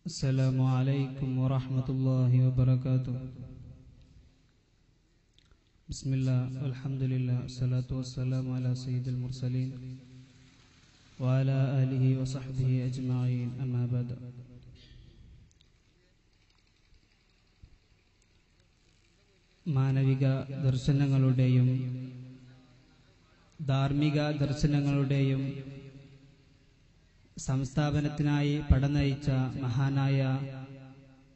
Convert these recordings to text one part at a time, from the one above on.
السلام عليكم ورحمة الله وبركاته. بسم الله والحمد لله والصلاة والسلام على سيد المرسلين وعلى آله وصحبه أجمعين أما بعد. മാനവിക ദർശനങ്ങളുടെയും ധാർമ്മിക ദർശനങ്ങളുടെയും സംസ്ഥാപനത്തിനായി പടനയിച്ച മഹാനായ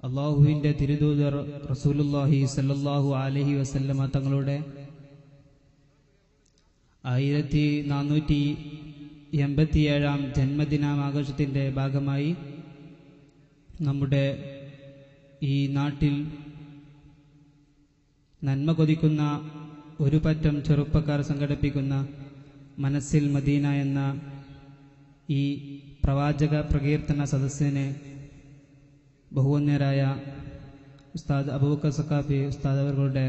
അല്ലാഹുവിന്റെ തിരുദൂതർ റസൂലുള്ളാഹി സ്വല്ലല്ലാഹു അലൈഹി വസല്ലമ തങ്ങളുടെ 1487 ജന്മദിനാഘോഷത്തിന്റെ ഭാഗമായി നമ്മുടെ ഈ നാട്ടിൽ നന്മ കൊതിക്കുന്ന ഒരു പറ്റം ചെറുപ്പക്കാർ സംഘടിപ്പിക്കുന്ന മനസ്സിൽ മദീന എന്ന ഈ പ്രവാചക പ്രകീർത്തന സദസ്സിനെ ബഹുവന്യരായ ഉസ്താദ് അബൂബക്കർ സഖാഫി ഉസ്താദ് അവരുടെ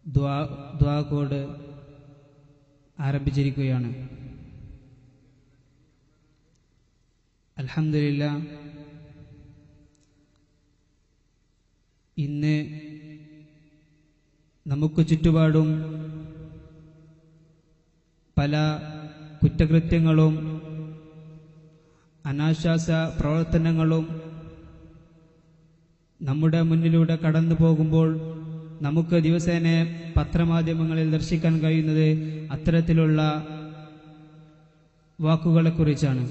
ദുആ കോഡ് ആരംഭിച്ചിരിക്കുകയാണ്. അൽഹംദുലില്ലാഹ്, ഇന്ന് നമുക്ക് ചുറ്റുപാടും പല കുറ്റകൃത്യങ്ങളും അനാശാസ പ്രവർത്തനങ്ങളും നമ്മുടെ മുന്നിലൂടെ കടന്നു പോകുമ്പോൾ നമുക്ക് ദിവസേന പത്രമാധ്യമങ്ങളിൽ ദർശിക്കാൻ കഴിയുന്നത് അത്തരത്തിലുള്ള വാക്കുകളെക്കുറിച്ചാണ്.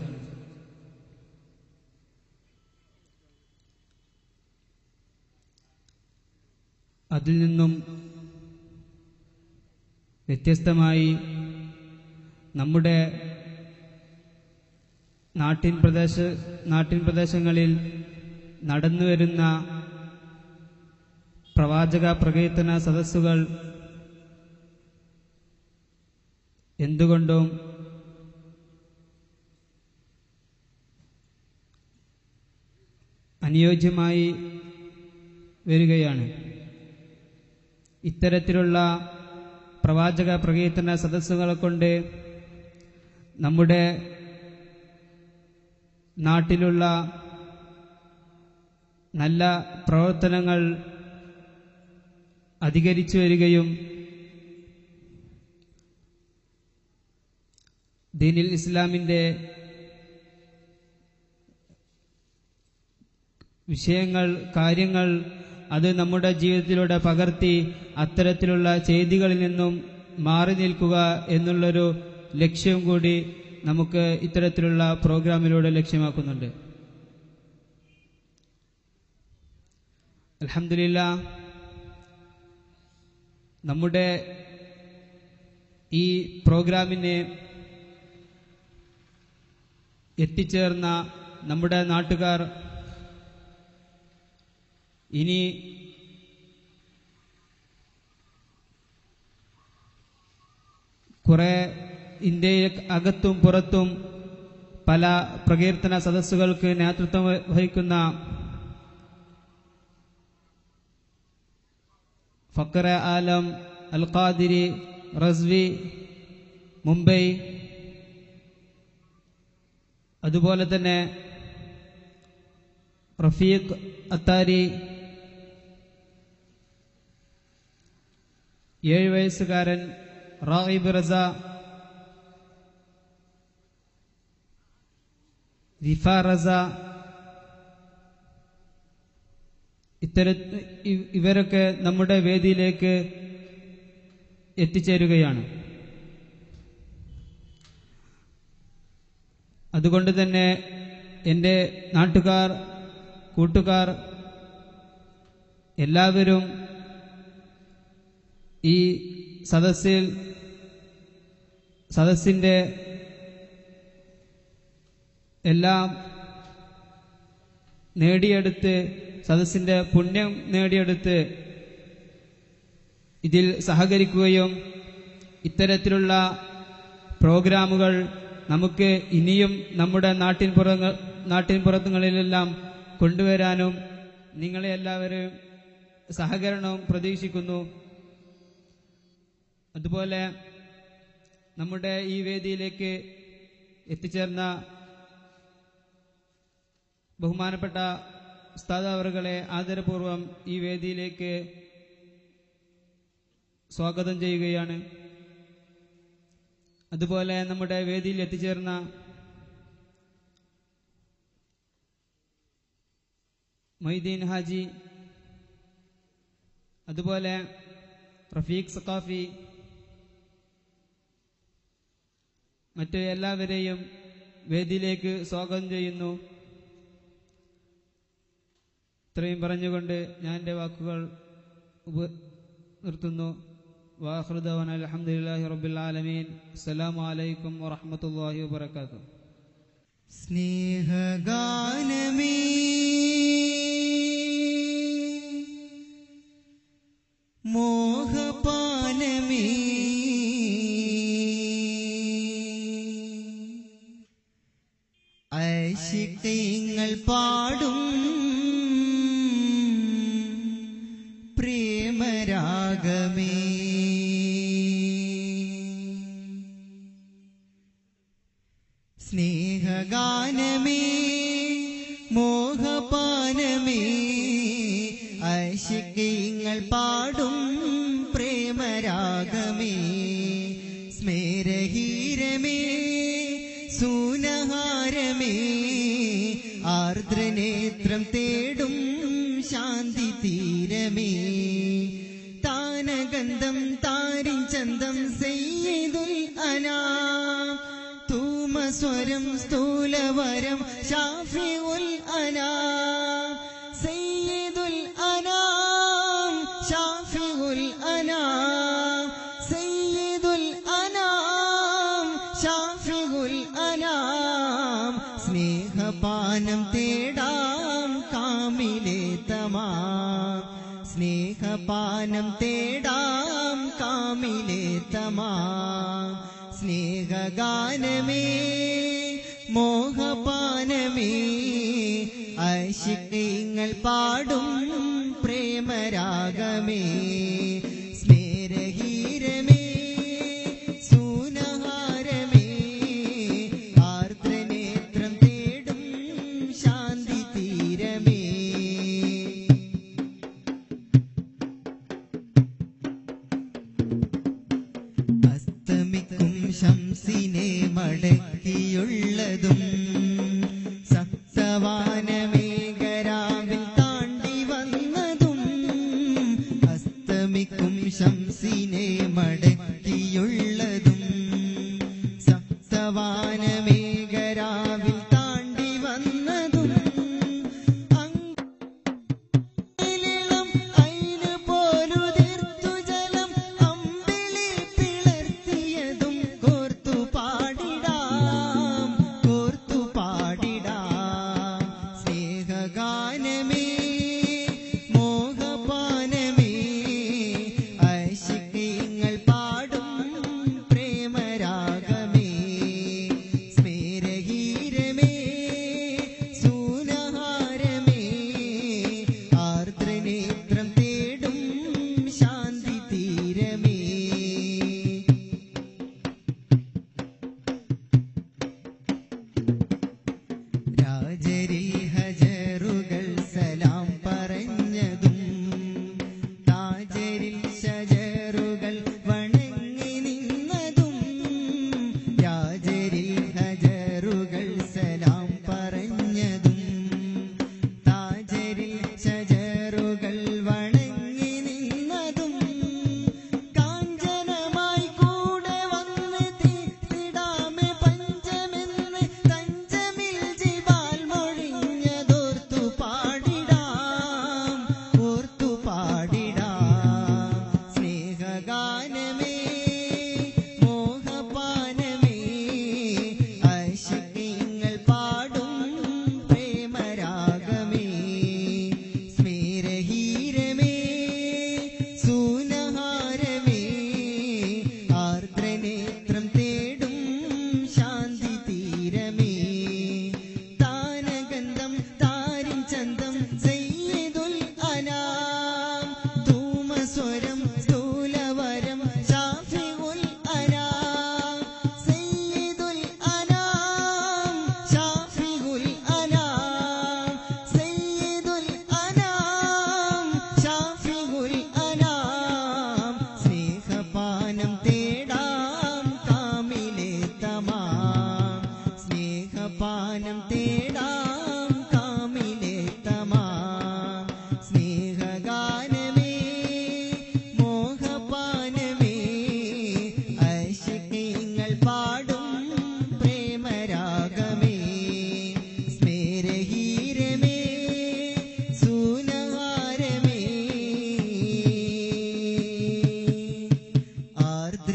അതിൽ നിന്നും വ്യത്യസ്തമായി നമ്മുടെ നാട്ടിൻ പ്രദേശങ്ങളിൽ നടന്നുവരുന്ന പ്രവാചക പ്രകീർത്തന സദസ്സുകൾ എന്തുകൊണ്ടും അനുയോജ്യമായി വരികയാണ്. ഇത്തരത്തിലുള്ള പ്രവാചക പ്രകീർത്തന സദസ്സുകളെ കൊണ്ട് നമ്മുടെ നാട്ടിലുള്ള നല്ല പ്രവർത്തനങ്ങൾ അധികരിച്ചു വരികയും ദീനുൽ ഇസ്ലാമിന്റെ വിഷയങ്ങൾ, കാര്യങ്ങൾ അത് നമ്മുടെ ജീവിതത്തിലൂടെ പകർത്തി അത്തരത്തിലുള്ള ചെയ്തികളിൽ നിന്നും മാറി നിൽക്കുക എന്നുള്ളൊരു ലക്ഷ്യം കൂടി നമുക്ക് ഇത്തരത്തിലുള്ള പ്രോഗ്രാമിലൂടെ ലക്ഷ്യമാക്കുന്നുണ്ട്. അൽഹംദുലില്ലാഹ്, നമ്മുടെ ഈ പ്രോഗ്രാമിനെ എത്തിച്ചേർന്ന നമ്മുടെ നാട്ടുകാർ ഇനി കുറെ ഇന്ത്യയിൽ അകത്തും പുറത്തും പല പ്രകീർത്തന സദസ്സുകൾക്ക് നേതൃത്വം വഹിക്കുന്ന ഫഖറ ആലം, അൽ ഖാദിരി, റസ്വി, മുംബൈ, അതുപോലെ തന്നെ റഫീഖ് അത്താരി, 7 വയസ്സുകാരൻ റാഗിബ് റസ, റിഫ റസ, ഇവരൊക്കെ നമ്മുടെ വേദിയിലേക്ക് എത്തിച്ചേരുകയാണ്. അതുകൊണ്ട് തന്നെ എൻ്റെ നാട്ടുകാർ, കൂട്ടുകാർ എല്ലാവരും ഈ സദസ്സിന്റെ എല്ലാം നേടിയെടുത്ത്, സദസ്സിന്റെ പുണ്യം നേടിയെടുത്ത് ഇതിൽ സഹകരിക്കുകയും ഇത്തരത്തിലുള്ള പ്രോഗ്രാമുകൾ നമുക്ക് ഇനിയും നമ്മുടെ നാട്ടിൻപുറങ്ങളിലെല്ലാം കൊണ്ടുവരാനും നിങ്ങളെ എല്ലാവരും സഹകരണവും പ്രതീക്ഷിക്കുന്നു. അതുപോലെ നമ്മുടെ ഈ വേദിയിലേക്ക് എത്തിച്ചേർന്ന ബഹുമാനപ്പെട്ട ഉസ്താദ് അവറുകളെ ആദരപൂർവം ഈ വേദിയിലേക്ക് സ്വാഗതം ചെയ്യുകയാണ്. അതുപോലെ നമ്മുടെ വേദിയിൽ എത്തിച്ചേർന്ന മൊയ്തീൻ ഹാജി, അതുപോലെ റഫീഖ് സഖാഫി, മറ്റ് എല്ലാവരെയും വേദിയിലേക്ക് സ്വാഗതം ചെയ്യുന്നു. ഇത്രയും പറഞ്ഞുകൊണ്ട് ഞാൻ എൻ്റെ വാക്കുകൾ നിർത്തുന്നു. വാഖിറു ദഅ്വാനാ അൽഹംദുലില്ലാഹി റബ്ബിൽ ആലമീൻ. അസ്സലാമു അലൈക്കും വറഹ്മത്തുള്ളാഹി വബറകാതുഹു. സ്നേഹഗാനമേ മോഹപാനമേ ആശിഖീങ്ങൾ പാടും പ്രേമരാഗമേ സ്നേഹഗാനമേ മോഹപാനമേ ആശിഖീങ്ങൾ പാടും പ്രേമരാഗമേ സ്മേരഹീരമേ സൂനഹാരമേ ആർദ്രനേത്രം തേടും ശാന്തി തീരമേ താനഗന്ധം താരിഞ്ചന്തം സയ്യിദുൽ അനാം തൂമസ്വരം സ്ഥൂലവരം ഷാഫിഉൽ അനാം സയ്യിദുൽ അനാം ഷാഫിഉൽ അനാം സയ്യിദുൽ അനാം ഷാഫിഉൽ അനാം സ്നേഹപാനം തേടാം കാമിലേ തമാം സ്നേഹപാനം തേടാം കാമിലേ തമാം സ്നേഹഗാനമേ മോഹപാനമേ ആശിഖീങ്ങൾ പാടും പ്രേമരാഗമേ സ്മേരഹീരമേ സൂനഹാരമേ ആർദ്രനേത്രം തേടും ശാന്തി തീരമേ അസ്തമിക്കും ശംസിനെ മടക്കിയുള്ളതും സപ്തവാനമേഘരാവിൽ താണ്ടി വന്നതും അസ്തമിക്കും ശംസിനെ മടക്കിയുള്ളതും സപ്തവാനമേഘരാവിൽ താണ്ടി വന്നതും അങ്കിളിളം അയിന് പോലുതിർത്തു ജലം അമ്പിളി പിളർത്തിയതും കോർത്തു പാടിടാം കോർത്തു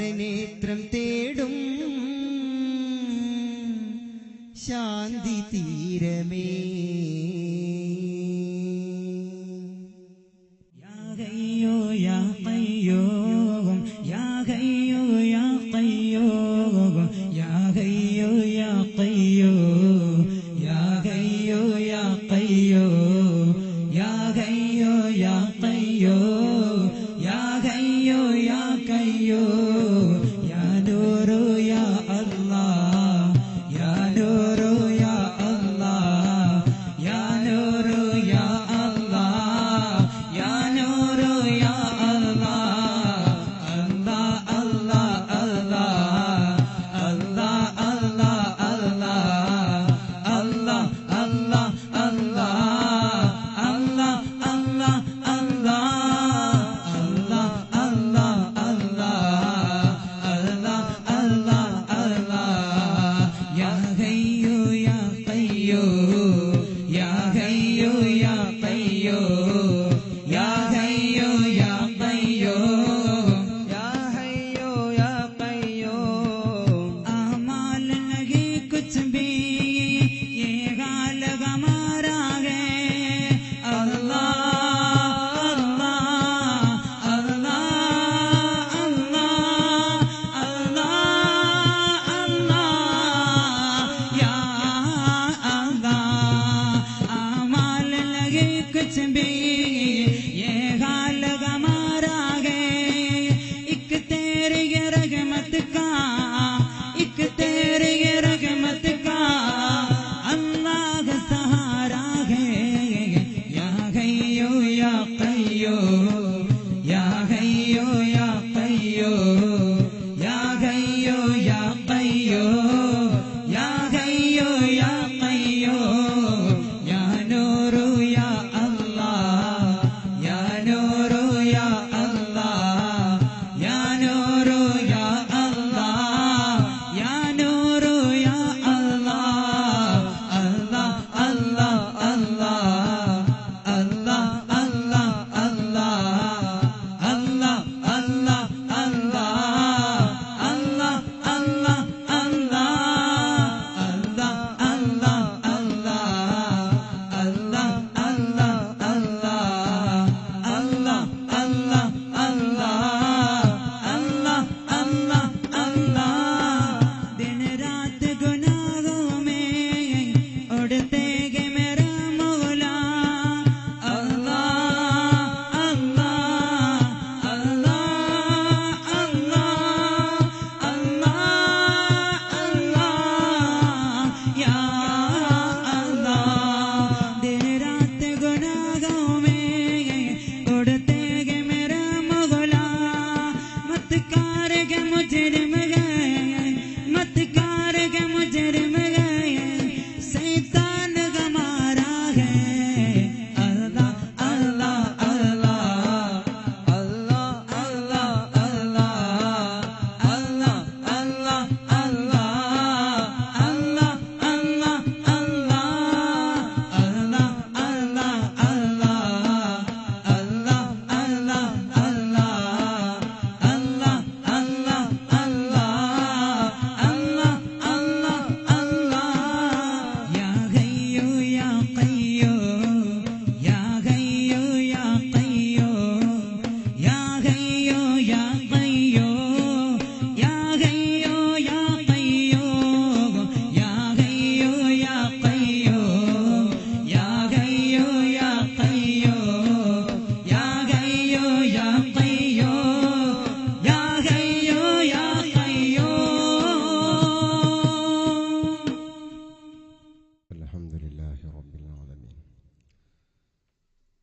ദാസനേത്രം തേടും ശാന്തി തീരമേ.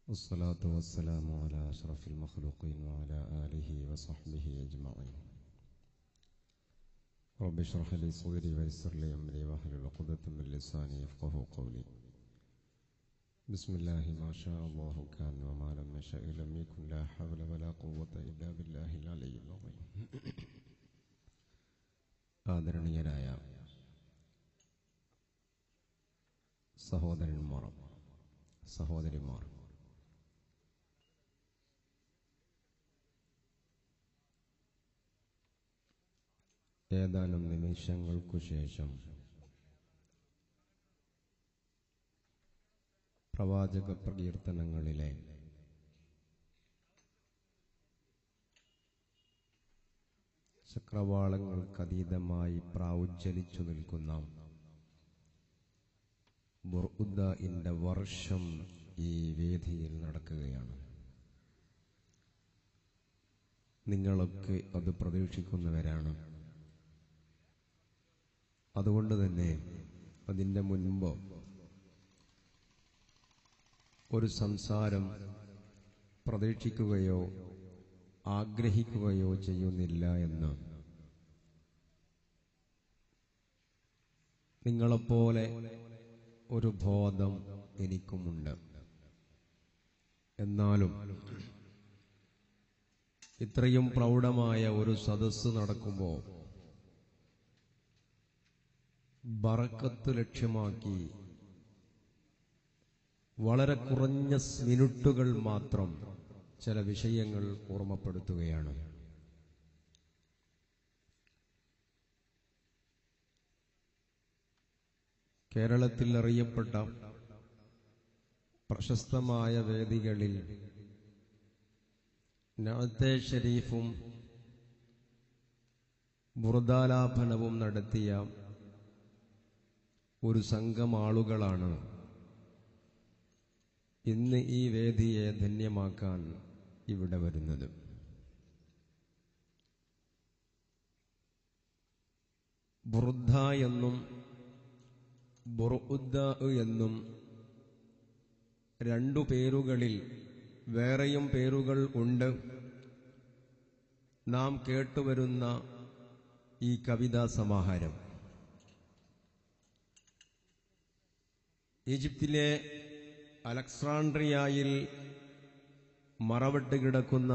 والصلاة والسلام على أشرف المخلوقين وعلى آله وصحبه أجمعين. رب اشرح لي صدري ويسر لي أمري واحلل عقدة من لساني يفقهوا قولي. بسم الله ما شاء الله كان وما لم يشأ لم يكن لا حول ولا قوة إلا بالله العلي العظيم. ആദരണീയരായ സഹോദരന്മാർ, സഹോദരിമാർ, ഏതാനും നിമിഷങ്ങൾക്കു ശേഷം പ്രവാചക പ്രകീർത്തനങ്ങളിലെ ചക്രവാളങ്ങൾക്കതീതമായി പ്രാവുജ്വലിച്ചു നിൽക്കുന്ന ബുർഉദ്ദഇന്റെ വർഷം ഈ വേദിയിൽ നടക്കുകയാണ്. നിങ്ങളൊക്കെ അത് പ്രതീക്ഷിക്കുന്നവരാണ്. അതുകൊണ്ട് തന്നെ അതിൻ്റെ മുൻപ് ഒരു സംസാരം പ്രതീക്ഷിക്കുകയോ ആഗ്രഹിക്കുകയോ ചെയ്യുന്നില്ല എന്ന് നിങ്ങളെപ്പോലെ ഒരു ബോധം എനിക്കുമുണ്ട്. എന്നാലും ഇത്രയും പ്രൗഢമായ ഒരു സദസ്സ് നടക്കുമ്പോൾ ബറക്കത്ത് ലക്ഷ്യമാക്കി വളരെ കുറഞ്ഞ മിനിറ്റുകൾ മാത്രം ചില വിഷയങ്ങൾ ഓർമ്മപ്പെടുത്തുകയാണ്. കേരളത്തിൽ അറിയപ്പെട്ട പ്രശസ്തമായ വേദികളിൽ നഅത്തെ ഷരീഫും ബുർദാലാപനവും നടത്തിയ ഒരു സംഘം ആളുകളാണ് ഇന്ന് ഈ വേദിയെ ധന്യമാക്കാൻ ഇവിടെ വരുന്നത്. ബുർദ എന്നും ബുർഉദ്ദ എന്നും രണ്ടു പേരുകളിൽ വേറെയും പേരുകൾ ഉണ്ട്. നാം കേട്ടുവരുന്ന ഈ കവിതാ സമാഹാരം ഈജിപ്തിലെ അലക്സാണ്ട്രിയയിൽ മറവിട്ട് കിടക്കുന്ന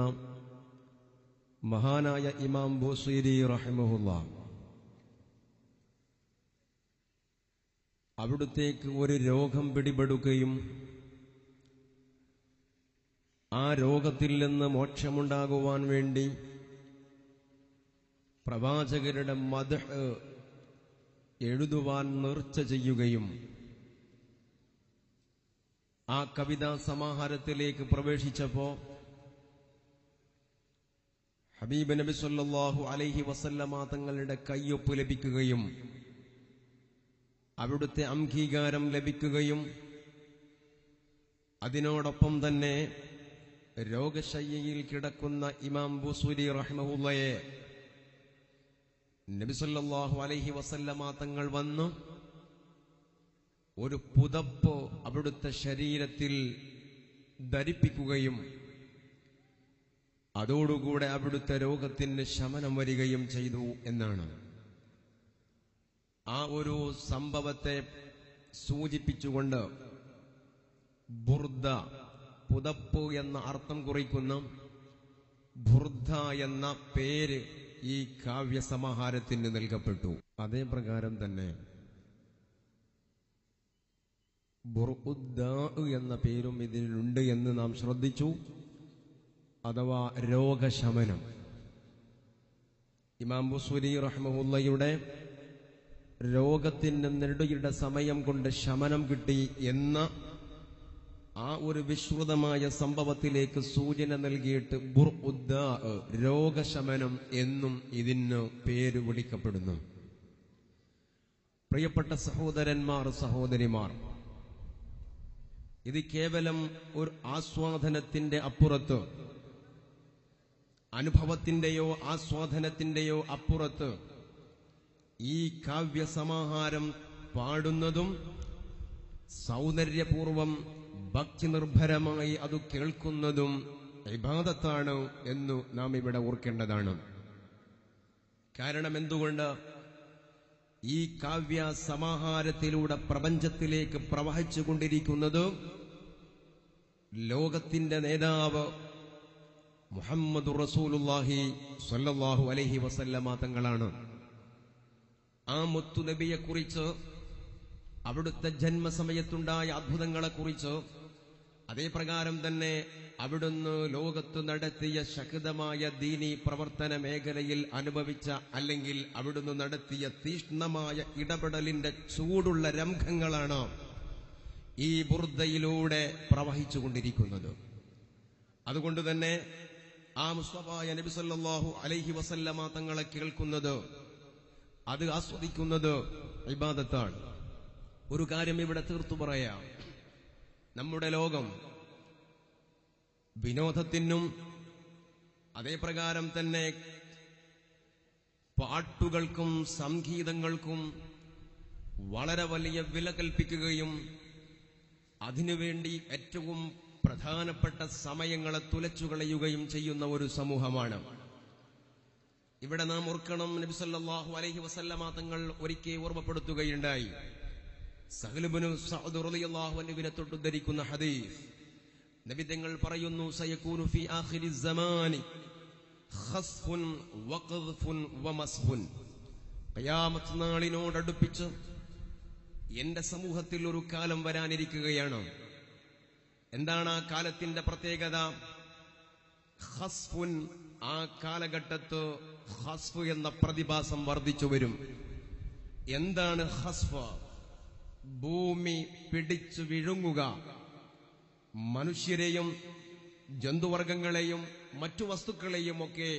മഹാനായ ഇമാം ബൂസീരി റഹിമഹുല്ലാഹ് അവിടുത്തേക്ക് ഒരു രോഗം പിടിപെടുകയും ആ രോഗത്തിൽ നിന്ന് മോക്ഷമുണ്ടാകുവാൻ വേണ്ടി പ്രവാചകരുടെ മദ്ഹ് എഴുതുവാൻ നേർച്ച ചെയ്യുകയും ആ കവിതാ സമാഹാരത്തിലേക്ക് പ്രവേശിച്ചപ്പോൾ ഹബീബ് നബി സല്ലല്ലാഹു അലൈഹി വസല്ലമ തങ്ങളുടെ കയ്യൊപ്പ് ലഭിക്കുകയും അവിടുത്തെ അംഗീകാരം ലഭിക്കുകയും അതിനോടൊപ്പം തന്നെ രോഗശയ്യയിൽ കിടക്കുന്ന ഇമാം ബൂസൂരി റഹിമഹുള്ളയെ നബി സല്ലല്ലാഹു അലൈഹി വസല്ലമ തങ്ങൾ വന്നു ഒരു പുതപ്പ് അവിടുത്തെ ശരീരത്തിൽ ധരിപ്പിക്കുകയും അതോടുകൂടെ അവിടുത്തെ രോഗത്തിന് ശമനം വരികയും ചെയ്തു എന്നാണ്. ആ ഒരു സംഭവത്തെ സൂചിപ്പിച്ചുകൊണ്ട് ബുർദ, പുതപ്പ് എന്ന അർത്ഥം കുറിക്കുന്ന ബുർദ എന്ന പേര് ഈ കാവ്യസമാഹാരത്തിന് നൽകപ്പെട്ടു. അതേ പ്രകാരം തന്നെ ബുർഉദ്ദ എന്ന പേരും ഇതിലുണ്ട് എന്ന് നാം ശ്രദ്ധിച്ചു. അഥവാ രോഗശമനം. ഇമാം ബൂസൂരി റഹിമഹുള്ളയുടെ രോഗത്തിന് നെടുയുടെ സമയം കൊണ്ട് ശമനം കിട്ടി എന്ന ആ ഒരു വിശ്രുതമായ സംഭവത്തിലേക്ക് സൂചന നൽകിയിട്ട് ബുർഉദ്ദ, രോഗശമനം എന്നും ഇതിന് പേര് വിളിക്കപ്പെടുന്നു. പ്രിയപ്പെട്ട സഹോദരന്മാർ, സഹോദരിമാർ, ഇത് കേവലം ഒരു ആസ്വാദനത്തിന്റെ അപ്പുറത്ത്, അനുഭവത്തിന്റെയോ ആസ്വാദനത്തിന്റെയോ അപ്പുറത്ത് ഈ കാവ്യസമാഹാരം പാടുന്നതും സൗന്ദര്യപൂർവം ഭക്തിനിർഭരമായി അത് കേൾക്കുന്നതും ഇബാദത്താണ് എന്ന് നാം ഇവിടെ ഓർക്കേണ്ടതാണ്. കാരണം എന്തുകൊണ്ട്? ഈ കാവ്യ സമാഹാരത്തിലൂടെ പ്രപഞ്ചത്തിലേക്ക് പ്രവഹിച്ചുകൊണ്ടിരിക്കുന്നത് ലോകത്തിന്റെ നേതാവ് മുഹമ്മദുർ റസൂലുള്ളാഹി സ്വല്ലല്ലാഹു അലൈഹി വസല്ലമ തങ്ങളാണ്. ആ മുത്തുനബിയെക്കുറിച്ച്, അവിടുത്തെ ജന്മസമയത്തുണ്ടായ അത്ഭുതങ്ങളെക്കുറിച്ച്, അതേപ്രകാരം തന്നെ അവിടുന്ന് ലോകത്ത് നടത്തിയ ശക്തമായ ദീനീ പ്രവർത്തന മേഖലയിൽ അനുഭവിച്ച അല്ലെങ്കിൽ അവിടുന്ന് നടത്തിയ തീഷ്ണമായ ഇടപെടലിന്റെ ചൂടുള്ള രംഗങ്ങളാണ് ഈ ബുർദയിലൂടെ പ്രവഹിച്ചുകൊണ്ടിരിക്കുന്നത്. അതുകൊണ്ട് തന്നെ ആ മുസ്തഫായ നബി സല്ലല്ലാഹു അലൈഹി വസല്ലമ തങ്ങളെ കേൾക്കുന്നത്, അത് ആസ്വദിക്കുന്നത് ഇബാദത്താണ്. ഒരു കാര്യം ഇവിടെ തീർത്തു പറയാം. നമ്മുടെ ലോകം വിനോദത്തിനും അതേപ്രകാരം തന്നെ പാട്ടുകൾക്കും സംഗീതങ്ങൾക്കും വളരെ വലിയ വില കൽപ്പിക്കുകയും അതിനുവേണ്ടി ഏറ്റവും പ്രധാനപ്പെട്ട സമയങ്ങളെ തുലച്ചുകളയുകയും ചെയ്യുന്ന ഒരു സമൂഹമാണ്. ഇവിടെ നാം ഓർക്കണം, നബി സല്ലല്ലാഹു അലൈഹി വസല്ലമ തങ്ങൾ ഒരിക്കൽ ഓർമ്മപ്പെടുത്തുകയുണ്ടായി. സഹൽ ഇബ്നു സഅദ് റളിയല്ലാഹു അൻഹുവിനെ തൊട്ടുദ്ധരിക്കുന്ന ഹദീസ്, നബി തങ്ങൾ പറയുന്നു, സയകൂനു ഫീ ആഖിരി സമാനി ഖസ്ഫുൻ വഖദ്ഫുൻ വമസ്ഫുൻ. ഖിയാമത്ത് നാളിനോടടുപ്പിച്ച് എന്റെ സമൂഹത്തിൽ ഒരു കാലം വരാനിരിക്കുകയാണ്. എന്താണ് ആ കാലത്തിന്റെ പ്രത്യേകത? ഖസ്ഫുൻ, ആ കാലഘട്ടത്ത് ഖസ്ഫ് എന്ന പ്രതിഭാസം വർദ്ധിച്ചു വരും. എന്താണ് ഖസ്ഫ്? ഭൂമി പിടിച്ചു വിഴുങ്ങുക, മനുഷ്യരെയും ജന്തുവർഗങ്ങളെയും മറ്റു വസ്തുക്കളെയും ഒക്കെ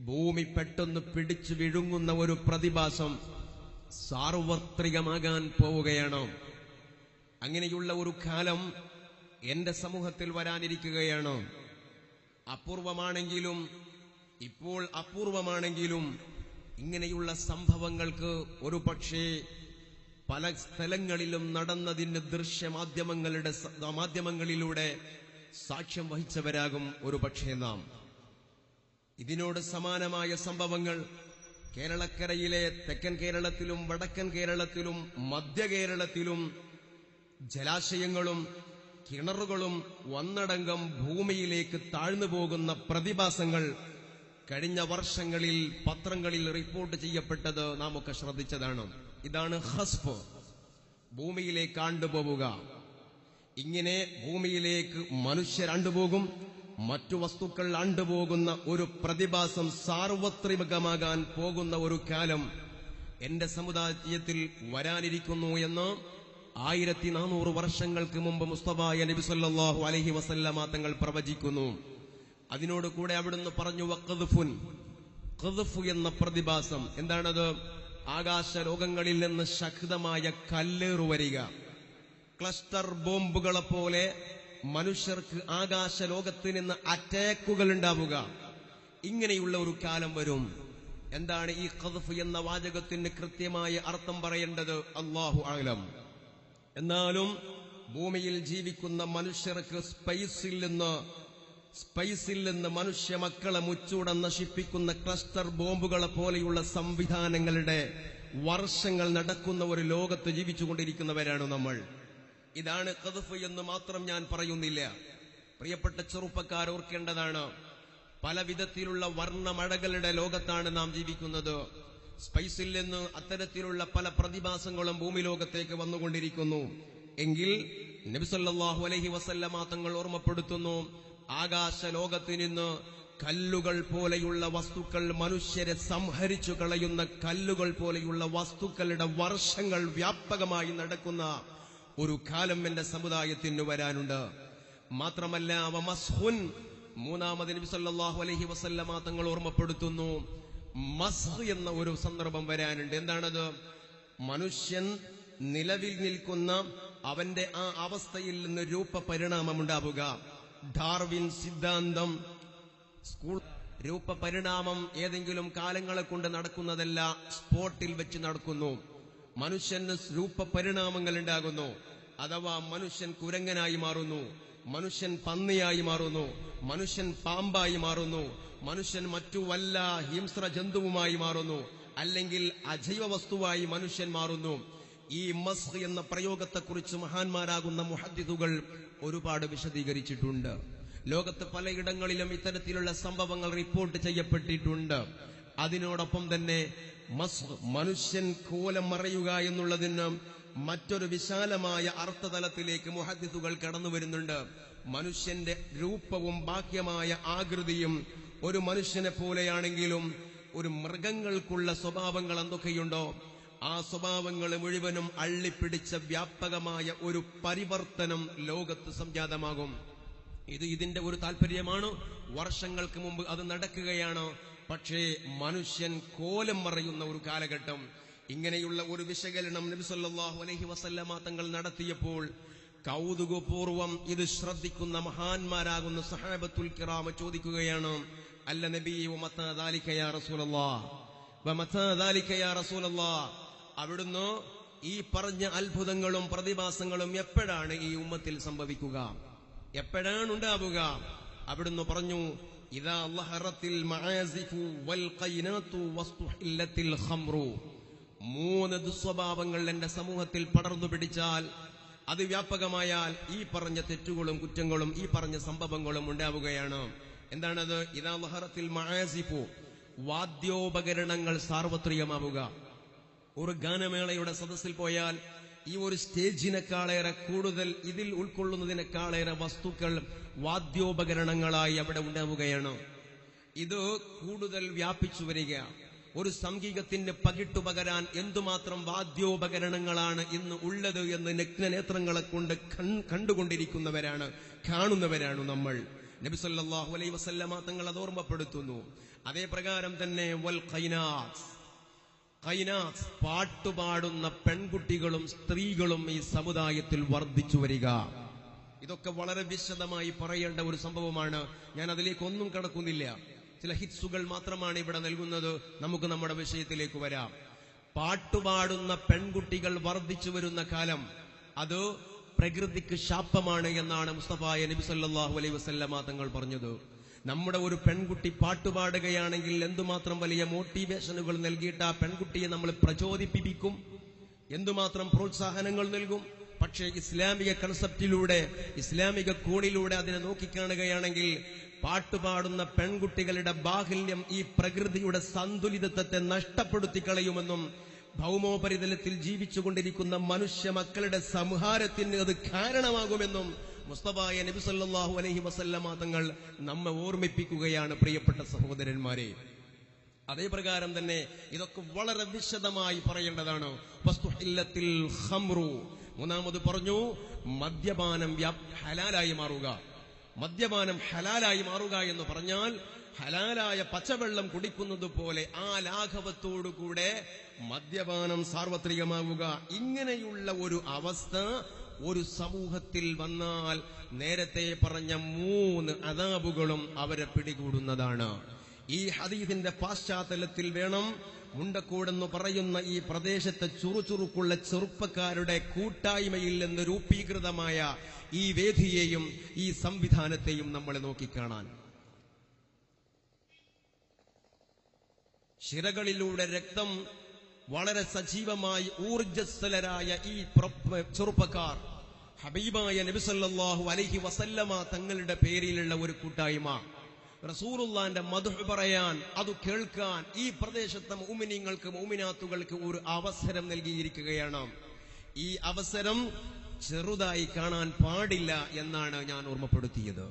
ഭൂമി പെട്ടെന്ന് പിടിച്ചു വിഴുങ്ങുന്ന ഒരു പ്രതിഭാസം സാർവത്രികമാകാൻ പോവുകയാണ്. അങ്ങനെയുള്ള ഒരു കാലം എന്റെ സമൂഹത്തിൽ വരാനിരിക്കുകയാണ്. അപൂർവമാണെങ്കിലും, ഇപ്പോൾ അപൂർവമാണെങ്കിലും ഇങ്ങനെയുള്ള സംഭവങ്ങൾക്ക് ഒരു പക്ഷേ പല സ്ഥലങ്ങളിലും നടന്നതിന് മാധ്യമങ്ങളിലൂടെ സാക്ഷ്യം വഹിച്ചവരാകും ഒരു പക്ഷേ നാം. ഇതിനോട് സമാനമായ സംഭവങ്ങൾ കേരളക്കരയിലെ തെക്കൻ കേരളത്തിലും വടക്കൻ കേരളത്തിലും മധ്യ കേരളത്തിലും ജലാശയങ്ങളും കിണറുകളും ഒന്നടങ്കം ഭൂമിയിലേക്ക് താഴ്ന്നു പോകുന്ന പ്രതിഭാസങ്ങൾ കഴിഞ്ഞ വർഷങ്ങളിൽ പത്രങ്ങളിൽ റിപ്പോർട്ട് ചെയ്യപ്പെട്ടത് നാം ഒക്കെ ശ്രദ്ധിച്ചതാണ്. ഇതാണ് ഖസ്ഫ്, ഭൂമിയിലേക്ക് ആണ്ടുപോവുക. ഇങ്ങനെ ഭൂമിയിലേക്ക് മനുഷ്യരാണ്ടുപോകും, മറ്റു വസ്തുക്കൾ ആണ്ടുപോകുന്ന ഒരു പ്രതിഭാസം സാർവത്രികമാകാൻ പോകുന്ന ഒരു കാലം എന്റെ സമുദായത്തിൽ വരാനിരിക്കുന്നു എന്ന് 1400 വർഷങ്ങൾക്ക് മുമ്പ് മുസ്തഫായ നബി സല്ലല്ലാഹു അലൈഹി വസല്ലമ തങ്ങൾ പ്രവചിക്കുന്നു. അതിനോട് കൂടെ അവിടുന്ന് പറഞ്ഞു, വഖദ്ഫുൻ, ഖദ്ഫ് എന്ന പ്രതിഭാസം എന്താണത്? ആകാശ ലോകങ്ങളിൽ നിന്ന് ശക്തമായ കല്ലേറു വരിക, ക്ലസ്റ്റർ ബോംബുകളെ പോലെ മനുഷ്യർക്ക് ആകാശ ലോകത്ത് നിന്ന് അറ്റാക്കുകൾ ഉണ്ടാവുക. ഇങ്ങനെയുള്ള ഒരു കാലം വരും. എന്താണ് ഈ ഖദ്ഫ് എന്ന വാചകത്തിന് കൃത്യമായ അർത്ഥം പറയേണ്ടത്? അല്ലാഹു അഅലം. എന്നാലും ഭൂമിയിൽ ജീവിക്കുന്ന മനുഷ്യർക്ക് സ്പൈസിൽ നിന്ന് മനുഷ്യ മക്കളെ മുച്ചൂടം നശിപ്പിക്കുന്ന ക്ലസ്റ്റർ ബോംബുകളെ പോലെയുള്ള സംവിധാനങ്ങളുടെ വർഷങ്ങൾ നടക്കുന്ന ഒരു ലോകത്ത് ജീവിച്ചുകൊണ്ടിരിക്കുന്നവരാണ് നമ്മൾ. ഇതാണ് ഖദ്ഫ് എന്ന് മാത്രം ഞാൻ പറയുന്നില്ല. പ്രിയപ്പെട്ട ചെറുപ്പക്കാർ ഓർക്കേണ്ടതാണ്, പല വിധത്തിലുള്ള വർണ്ണമഴകളുടെ ലോകത്താണ് നാം ജീവിക്കുന്നത്. സ്പൈസിൽ നിന്ന് അത്തരത്തിലുള്ള പല പ്രതിഭാസങ്ങളും ഭൂമി ലോകത്തേക്ക് വന്നുകൊണ്ടിരിക്കുന്നു. എങ്കിൽ നബി സല്ലല്ലാഹു അലൈഹി വസല്ലമ തങ്ങൾ ഓർമ്മപ്പെടുത്തുന്നു, ആകാശ ലോകത്ത് നിന്ന് കല്ലുകൾ പോലെയുള്ള വസ്തുക്കൾ, മനുഷ്യരെ സംഹരിച്ചു കളയുന്ന കല്ലുകൾ പോലെയുള്ള വസ്തുക്കളുടെ വർഷങ്ങൾ വ്യാപകമായി നടക്കുന്ന ഒരു കാലം എന്റെ സമുദായത്തിന് വരാനുണ്ട്. മാത്രമല്ല, വമസ്ഹുൻ, മൂന്നാമത് നബി സല്ലല്ലാഹു അലൈഹി വസല്ലമ തങ്ങൾ ഓർമ്മപ്പെടുത്തുന്നു, മസ്ഹ് എന്ന ഒരു സന്ദർഭം വരാനുണ്ട്. എന്താണത്? മനുഷ്യൻ നിലവിൽ നിൽക്കുന്ന അവന്റെ ആ അവസ്ഥയിൽ നിന്ന് രൂപപരിണാമമുണ്ടാവുക. ഡാർവിൻ സിദ്ധാന്തം, സ്കൂൾ രൂപപരിണാമം ഏതെങ്കിലും കാലങ്ങളെ കൊണ്ട് നടക്കുന്നതല്ല, സ്പോട്ടിൽ വെച്ച് നടക്കുന്നു. മനുഷ്യന് രൂപപരിണാമങ്ങൾ ഉണ്ടാകുന്നു. അഥവാ മനുഷ്യൻ കുരങ്ങനായി മാറുന്നു, മനുഷ്യൻ പന്നിയായി മാറുന്നു, മനുഷ്യൻ പാമ്പായി മാറുന്നു, മനുഷ്യൻ മറ്റു വല്ല ഹിംസ്ര ജന്തുവുമായി മാറുന്നു, അല്ലെങ്കിൽ അജൈവ വസ്തുവായി മനുഷ്യൻ മാറുന്നു. ഈ മസ്ഹ് എന്ന പ്രയോഗത്തെക്കുറിച്ച് മഹാന്മാരാകുന്ന മുഹദ്ദിസുകൾ ഒരുപാട് വിശദീകരിച്ചിട്ടുണ്ട്. ലോകത്ത് പലയിടങ്ങളിലും ഇത്തരത്തിലുള്ള സംഭവങ്ങൾ റിപ്പോർട്ട് ചെയ്യപ്പെട്ടിട്ടുണ്ട്. അതിനോടൊപ്പം തന്നെ മനുഷ്യൻ കോലം മറയുക എന്നുള്ളതിന് മറ്റൊരു വിശാലമായ അർത്ഥതലത്തിലേക്ക് മുഹദ്ദിസുകൾ കടന്നു വരുന്നുണ്ട്. മനുഷ്യന്റെ രൂപവും ബാഹ്യമായ ആകൃതിയും ഒരു മനുഷ്യനെ പോലെയാണെങ്കിലും ഒരു മൃഗങ്ങൾക്കുള്ള സ്വഭാവങ്ങൾ എന്തൊക്കെയുണ്ടോ ആ സ്വഭാവങ്ങൾ മുഴുവനും അള്ളിപ്പിടിച്ച വ്യാപകമായ ഒരു പരിവർത്തനം ലോകത്ത് സംജാതമാകും. ഇതിന്റെ ഒരു താല്പര്യമാണ്. വർഷങ്ങൾക്ക് മുമ്പ് അത് നടക്കുകയാണ്. പക്ഷേ മനുഷ്യൻ കോലം മറയുന്ന ഒരു കാലഘട്ടം. ഇങ്ങനെയുള്ള ഒരു വിശകലനം നബി സല്ലല്ലാഹു അലൈഹി വസല്ലമ തങ്ങൾ നടത്തിയപ്പോൾ കൗതുകപൂർവം ഇത് ശ്രദ്ധിക്കുന്ന മഹാന്മാരാകുന്ന സഹാബത്തുൽ കിറാം ചോദിക്കുകയാണ്, അല്ല നബി വമതാ ദാലിക യാ റസൂലല്ലാഹ്, വമതാ ദാലിക യാ റസൂലല്ലാഹ്, അവിടുന്ന് ഈ പറഞ്ഞ അത്ഭുതങ്ങളും പ്രതിഭാസങ്ങളും എപ്പോഴാണ് ഈ ഉമ്മത്തിൽ സംഭവിക്കുക, എപ്പോഴാണ് ഉണ്ടാവുക? അവിടുന്ന് പറഞ്ഞു, ഇദാ ലഹറത്തിൽ മആസിഫു വൽ ഖൈനാതു വസ്തുഹില്ലത്തിൽ ഖംറു. 3 ദുസ്വഭാവങ്ങൾ എന്റെ സമൂഹത്തിൽ പടർന്നു പിടിച്ചാൽ, അത് വ്യാപകമായാൽ ഈ പറഞ്ഞ തെറ്റുകളും കുറ്റങ്ങളും ഈ പറഞ്ഞ സംഭവങ്ങളും ഉണ്ടാവുകയാണ്. എന്താണത്? ഇദാ ലഹറത്തിൽ മആസിഫു, വാദ്യോപകരണങ്ങൾ സാർവത്രികമാവുക. ഒരു ഗാനമേളയുടെ സദസ്സിൽ പോയാൽ ഈ ഒരു സ്റ്റേജിനേക്കാളേറെ കൂടുതൽ ഇതിൽ ഉൾക്കൊള്ളുന്നതിനേക്കാളേറെ വസ്തുക്കൾ വാദ്യോപകരണങ്ങളായി അവിടെ ഉണ്ടാവുകയാണ്. ഇത് കൂടുതൽ വ്യാപിച്ചു വരിക. ഒരു സംഗീതത്തിന് പകിട്ടുപകരാൻ എന്തുമാത്രം വാദ്യോപകരണങ്ങളാണ് ഇന്ന് ഉള്ളത് എന്ന് നഗ്നനേത്രങ്ങളെ കൊണ്ട് കണ്ടുകൊണ്ടിരിക്കുന്നവരാണ്, കാണുന്നവരാണ് നമ്മൾ. നബി സല്ലല്ലാഹു അലൈഹി വസല്ലമ തങ്ങൾ അത് ഓർമ്മപ്പെടുത്തുന്നു. അതേ പ്രകാരം തന്നെ വൽ ഖൈനാത്ത്, പാട്ടുപാടുന്ന പെൺകുട്ടികളും സ്ത്രീകളും ഈ സമുദായത്തിൽ വർദ്ധിച്ചു വരിക. ഇതൊക്കെ വളരെ വിശദമായി പറയേണ്ട ഒരു സംഭവമാണ്. ഞാൻ അതിലേക്കൊന്നും കടക്കുന്നില്ല. ചില ഹിറ്റ്സുകൾ മാത്രമാണ് ഇവിടെ നൽകുന്നത്. നമുക്ക് നമ്മുടെ വിഷയത്തിലേക്ക് വരാം. പാട്ടുപാടുന്ന പെൺകുട്ടികൾ വർദ്ധിച്ചു വരുന്ന കാലം അത് പ്രകൃതിക്ക് ശാപമാണ് എന്നാണ് മുസ്തഫായ നബി സല്ലല്ലാഹു അലൈഹി വസല്ലമ തങ്ങൾ പറഞ്ഞത്. നമ്മുടെ ഒരു പെൺകുട്ടി പാട്ടുപാടുകയാണെങ്കിൽ എന്തുമാത്രം വലിയ മോട്ടിവേഷനുകൾ നൽകിയിട്ട് ആ പെൺകുട്ടിയെ നമ്മൾ പ്രചോദിപ്പിക്കും, എന്തുമാത്രം പ്രോത്സാഹനങ്ങൾ നൽകും. പക്ഷേ ഇസ്ലാമിക കൺസെപ്റ്റിലൂടെ, ഇസ്ലാമിക കോണിലൂടെ അതിനെ നോക്കിക്കാണുകയാണെങ്കിൽ പാട്ടുപാടുന്ന പെൺകുട്ടികളുടെ ബാഹല്യം ഈ പ്രകൃതിയുടെ സന്തുലിതത്വത്തെ നഷ്ടപ്പെടുത്തി കളയുമെന്നും ഭൗമോപരിതലത്തിൽ ജീവിച്ചുകൊണ്ടിരിക്കുന്ന മനുഷ്യ മക്കളുടെ സംഹാരത്തിന് അത് കാരണമാകുമെന്നും മുസ്തഫായ നബി സല്ലല്ലാഹു അലൈഹി വസല്ലമ തങ്ങൾ നമ്മെ ഓർമ്മിപ്പിക്കുകയാണ്. പ്രിയപ്പെട്ട സഹോദരന്മാരെ, അതേ പ്രകാരം തന്നെ ഇതൊക്കെ വളരെ വിശദമായി പറയേണ്ടതാണ്. വസ്തുഹില്ലത്തിൽ ഖംറു, മൂന്നാമത് പറഞ്ഞു മദ്യപാനം ഹലാലായി മാറുക. മദ്യപാനം ഹലാലായി മാറുക എന്ന് പറഞ്ഞാൽ ഹലാലായ പച്ചവെള്ളം കുടിക്കുന്നത് പോലെ ആ ലാഘവത്തോടുകൂടെ മദ്യപാനം സാർവത്രികമാവുക. ഇങ്ങനെയുള്ള ഒരു അവസ്ഥ ഒരു സമൂഹത്തിൽ വന്നാൽ നേരത്തെ പറഞ്ഞ 3 അദാബുകളും അവരെ പിടികൂടുന്നതാണ്. ഈ ഹദീസിന്റെ പശ്ചാത്തലത്തിൽ വേണം മുണ്ടക്കോടെന്ന് പറയുന്ന ഈ പ്രദേശത്തെ ചുറുചുറുക്കുള്ള ചെറുപ്പക്കാരുടെ കൂട്ടായ്മയിൽ നിന്ന് രൂപീകൃതമായ ഈ വേദിയെയും ഈ സംവിധാനത്തെയും നമ്മൾ നോക്കിക്കാണാൻ. ശിരകളിലൂടെ രക്തം വളരെ സജീവമായി ഊർജ്ജസ്വലരായ ഈ ചെറുപ്പക്കാർ ഹബീബായ നബി സല്ലല്ലാഹു അലൈഹി വസല്ലമ തങ്ങളുടെ പേരിലുള്ള ഒരു കൂട്ടായ്മ, റസൂലുള്ളാന്റെ മദ്ഹ് പറയാൻ, അത് കേൾക്കാൻ ഈ പ്രദേശത്തെ മുഅ്മിനീങ്ങൾക്ക് മുഅ്മിനാത്തുകൾക്ക് ഒരു അവസരം നൽകിയിരിക്കുകയാണ്. ഈ അവസരം ചെറുതായി കാണാൻ പാടില്ല എന്നാണ് ഞാൻ ഓർമ്മപ്പെടുത്തിയത്.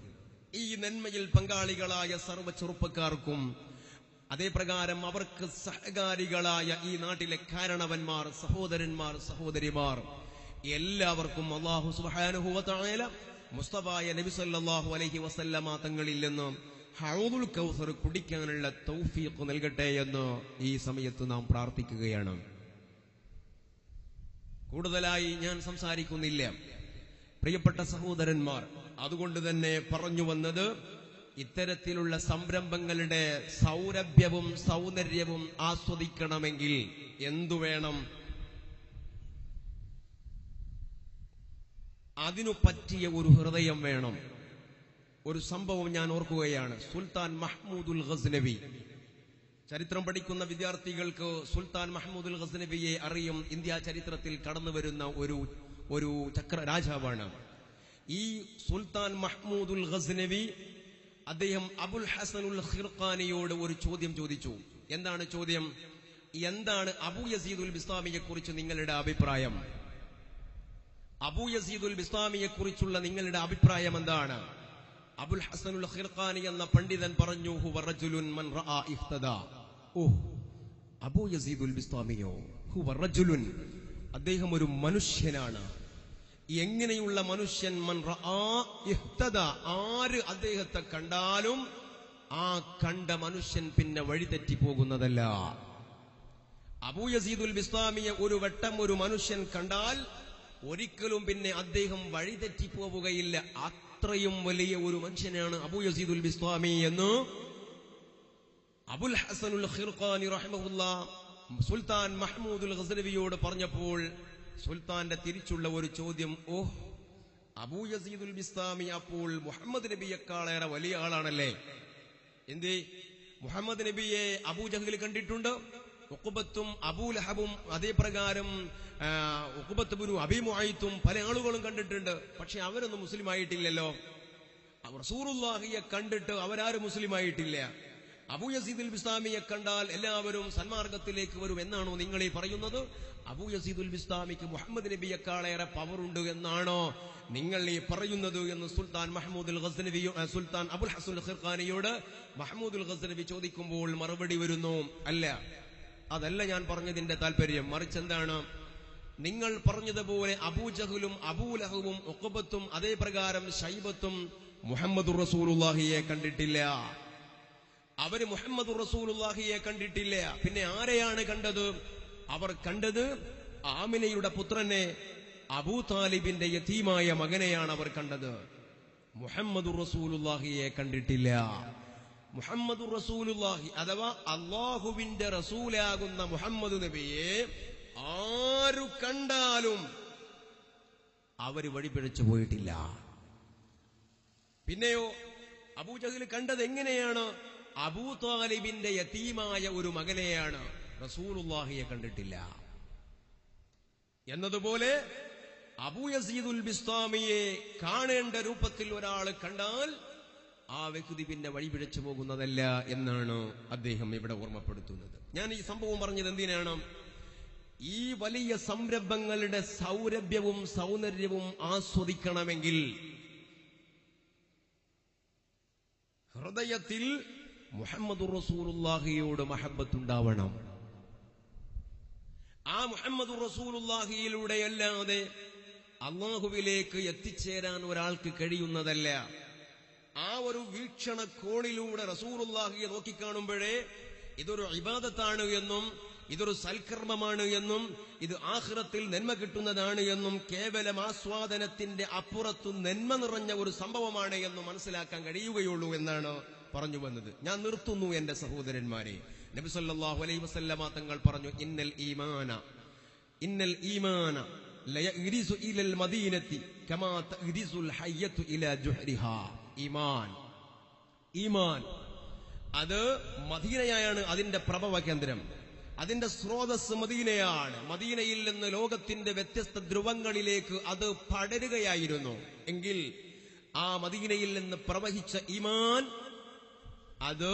ഈ നന്മയിൽ പങ്കാളികളായ സർവ്വ ചെറുപ്പക്കാർക്കും അതേ പ്രകാരം അവർക്ക് സഹകാരികളായ ഈ നാട്ടിലെ കാരണവന്മാർ, സഹോദരന്മാർ, സഹോദരിമാർ എല്ലാവർക്കും അല്ലാഹു സുബ്ഹാനഹു വ തആല മുസ്തഫായ നബി സല്ലല്ലാഹു അലൈഹി വസല്ലമ തങ്ങളിൽ നിന്ന് ഹൗദുൽ കൗസർ കുടിക്കാനുള്ള തൗഫീഖ് നൽകട്ടെ എന്ന് ഈ സമയത്ത് നാം പ്രാർത്ഥിക്കുകയാണ്. കൂടുതലായി ഞാൻ സംസാരിക്കുന്നില്ല പ്രിയപ്പെട്ട സഹോദരന്മാർ. അതുകൊണ്ട് തന്നെ പറഞ്ഞു വന്നത്, ഇത്തരത്തിലുള്ള സംരംഭങ്ങളുടെ സൗരഭ്യവും സൗന്ദര്യവും ആസ്വദിക്കണമെങ്കിൽ എന്തു വേണം? അതിനു പറ്റിയ ഒരു ഹൃദയം വേണം. ഒരു സംഭവം ഞാൻ ഓർക്കുകയാണ്. സുൽത്താൻ മഹ്മൂദുൽ ഗസ്നവി, ചരിത്രം പഠിക്കുന്ന വിദ്യാർത്ഥികൾക്ക് സുൽത്താൻ മഹ്മൂദുൽ ഗസ്നവിയെ അറിയും. ഇന്ത്യ ചരിത്രത്തിൽ കടന്നു വരുന്ന ഒരു ചക്ര രാജാവാണ്. ഈ സുൽത്താൻ മഹ്മൂദുൽ ഗസ്നവി അദ്ദേഹം അബുൽ ഹസനുൽ ഖിർഖാനിയോട് ഒരു ചോദ്യം ചോദിച്ചു. എന്താണ് ചോദ്യം? എന്താണ് അബൂ യസീദുൽ ബിസ്താമിയെ കുറിച്ച് നിങ്ങളുടെ അഭിപ്രായം? അബൂ യസീദുൽ ബിസ്താമിയെ കുറിച്ചുള്ള നിങ്ങളുടെ അഭിപ്രായം എന്താണ്? അബുൽ ഹസനുൽ ഖിർഖാനി എന്ന പണ്ഡിതൻ പറഞ്ഞു, ഹുവ റജുലുൻ മൻ റആ ഇഹ്തദാ. അബൂ യസീദുൽ ബിസ്താമിയോ, ഹുവ റജുലുൻ, അദ്ദേഹം ഒരു മനുഷ്യനാണ്. എങ്ങനെയുള്ള മനുഷ്യൻ? മൻ റആ ഇഹ്തദാ, ആര് അദ്ദേഹത്തെ കണ്ടാലും ആ കണ്ട മനുഷ്യൻ പിന്നെ വഴിതെറ്റി പോകുന്നതല്ല. അബൂ യസീദുൽ ബിസ്താമിയെ ഒരു വട്ടം ഒരു മനുഷ്യൻ കണ്ടാൽ ഒരിക്കലും പിന്നെ അദ്ദേഹം വഴിതെറ്റി പോവുകയില്ല. അത്രയും വലിയ ഒരു മനുഷ്യനാണ് അബൂ യസീദുൽ ബിസ്താമി എന്ന് അബുൽ ഹസനുൽ ഖിർഖാനി റഹിമഹുല്ലാഹ് സുൽത്താൻ മഹ്മൂദുൽ ഗസ്നവിയോട് പറഞ്ഞപ്പോൾ സുൽത്താന്റെ തിരിച്ചുള്ള ഒരു ചോദ്യം, അബൂ യസീദുൽ ബിസ്താമി അപ്പോൾ മുഹമ്മദ് നബിയെക്കാളേറെ വലിയ ആളാണല്ലേ? എന്തേ? മുഹമ്മദ് നബിയെ അബൂജഹൽ കണ്ടിട്ടുണ്ട്, ഉഖബത്തും അബൂലഹബും അതേ പ്രകാരം ഉഖബത്ത് ഇബ്നു അബീ മുഅയ്ത്തും പല ആളുകളും കണ്ടിട്ടുണ്ട്. പക്ഷെ അവരൊന്നും മുസ്ലിം ആയിട്ടില്ലല്ലോ. റസൂലുള്ളാഹിയെ കണ്ടിട്ട് അവരാരും മുസ്ലിം ആയിട്ടില്ല. അബൂ യസീദുൽ ബിസ്താമിയെ കണ്ടാൽ എല്ലാവരും സന്മാർഗത്തിലേക്ക് വരും എന്നാണോ നിങ്ങൾ ഈ പറയുന്നത്? അബൂ യസീദുൽ ബിസ്താമിക്ക് മുഹമ്മദ് നബിയെക്കാളേറെ പവറുണ്ട് എന്നാണോ നിങ്ങൾ ഈ പറയുന്നത് എന്ന് സുൽത്താൻ മഹ്മൂദുൽ ഗസ്നവി സുൽത്താൻ അബുൽ ഹസനുൽ ഖിർഖാനിയോട് മഹ്മൂദുൽ ഗസ്നവി ചോദിക്കുമ്പോൾ മറുപടി വരുന്നു, അല്ല, അതല്ല ഞാൻ പറഞ്ഞതിന്റെ താല്പര്യം. മറിച്ച് എന്താണ്? നിങ്ങൾ പറഞ്ഞതുപോലെ അബൂജഹലും അബൂലഹബും ഉഖബത്തും അതേ പ്രകാരം ശൈബത്തും മുഹമ്മദുർ റസൂലുള്ളാഹിയെ കണ്ടിട്ടില്ല. അവര് മുഹമ്മദുർ റസൂലുള്ളാഹിയെ കണ്ടിട്ടില്ല. പിന്നെ ആരെയാണ് കണ്ടത്? അവർ കണ്ടത് ആമിനയുടെ പുത്രനെ, അബൂ താലിബിന്റെ യതീമായ മകനെയാണ് അവർ കണ്ടത്. മുഹമ്മദുർ റസൂലുള്ളാഹിയെ കണ്ടിട്ടില്ല. മുഹമ്മദുർ റസൂലുള്ളാഹി അഥവാ അല്ലാഹുവിന്റെ റസൂലാകുന്ന മുഹമ്മദ് നബിയെ ആരു കണ്ടാലും അവര് വഴിപിഴച്ചു പോയിട്ടില്ല. പിന്നെയോ അബൂജഹൽ കണ്ടത് എങ്ങനെയാണ്? അബൂ താലിബിന്റെ യതീമായ ഒരു മകനെയാണ്, റസൂലുള്ളാഹിയെ കണ്ടിട്ടില്ല. എന്നതുപോലെ അബൂ യസീദുൽ ബിസ്താമിയെ കാണേണ്ട രൂപത്തിൽ ഒരാൾ കണ്ടാൽ ആ വ്യക്തി പിന്നെ വഴിപിഴച്ചു പോകുന്നതല്ല എന്നാണ് അദ്ദേഹം ഇവിടെ ഓർമ്മപ്പെടുത്തുന്നത്. ഞാൻ ഈ സംഭവം പറഞ്ഞത് എന്തിനാണ്? ഈ വലിയ സംരംഭങ്ങളുടെ സൗരഭ്യവും സൗന്ദര്യവും ആസ്വദിക്കണമെങ്കിൽ ഹൃദയത്തിൽ മുഹമ്മദുർ റസൂലുള്ളാഹിയോട് മഹബ്ബത്തുണ്ടാവണം. ആ മുഹമ്മദുർ റസൂലുള്ളാഹിയിലൂടെ അല്ലാതെ അല്ലാഹുവിലേക്ക് എത്തിച്ചേരാൻ ഒരാൾക്ക് കഴിയുന്നതല്ല. ആ ഒരു വീക്ഷണകോണിലൂടെ റസൂലുള്ളാഹിയെ നോക്കിക്കാണുമ്പോഴേ ഇതൊരു ഇബാദത്താണ് എന്നും ഇതൊരു സൽക്കർമ്മമാണ് എന്നും ഇത് ആഖിറത്തിൽ നന്മ കിട്ടുന്നതാണ് എന്നും കേവലം ആസ്വാദനത്തിന്റെ അപ്പുറത്തു നന്മ നിറഞ്ഞ ഒരു സംഭവമാണ് എന്നും മനസ്സിലാക്കാൻ കഴിയുകയുള്ളൂ എന്നാണ് പറഞ്ഞു വന്നത്. ഞാൻ നിർത്തുന്നു എന്റെ സഹോദരന്മാരെ. നബി സല്ലല്ലാഹു അലൈഹി വസല്ലമ തങ്ങൾ പറഞ്ഞു, ഇന്നൽ ഈമാന ലയഗ്രിസു ഇലൽ മദീനത്തി കമാ തഗ്രിസുൽ ഹയ്യത്തു ഇലാ ജുഹ്രിഹാ. ഈമാൻ അത് മദീനയാണ് അതിന്റെ പ്രഭവ കേന്ദ്രം, അതിന്റെ സ്രോതസ് മദീനയാണ്. മദീനയിൽ നിന്ന് ലോകത്തിന്റെ വ്യത്യസ്ത ധ്രുവങ്ങളിലേക്ക് അത് പടരുകയായിരുന്നു. എങ്കിൽ ആ മദീനയിൽ നിന്ന് പ്രവഹിച്ച ഈമാൻ അത്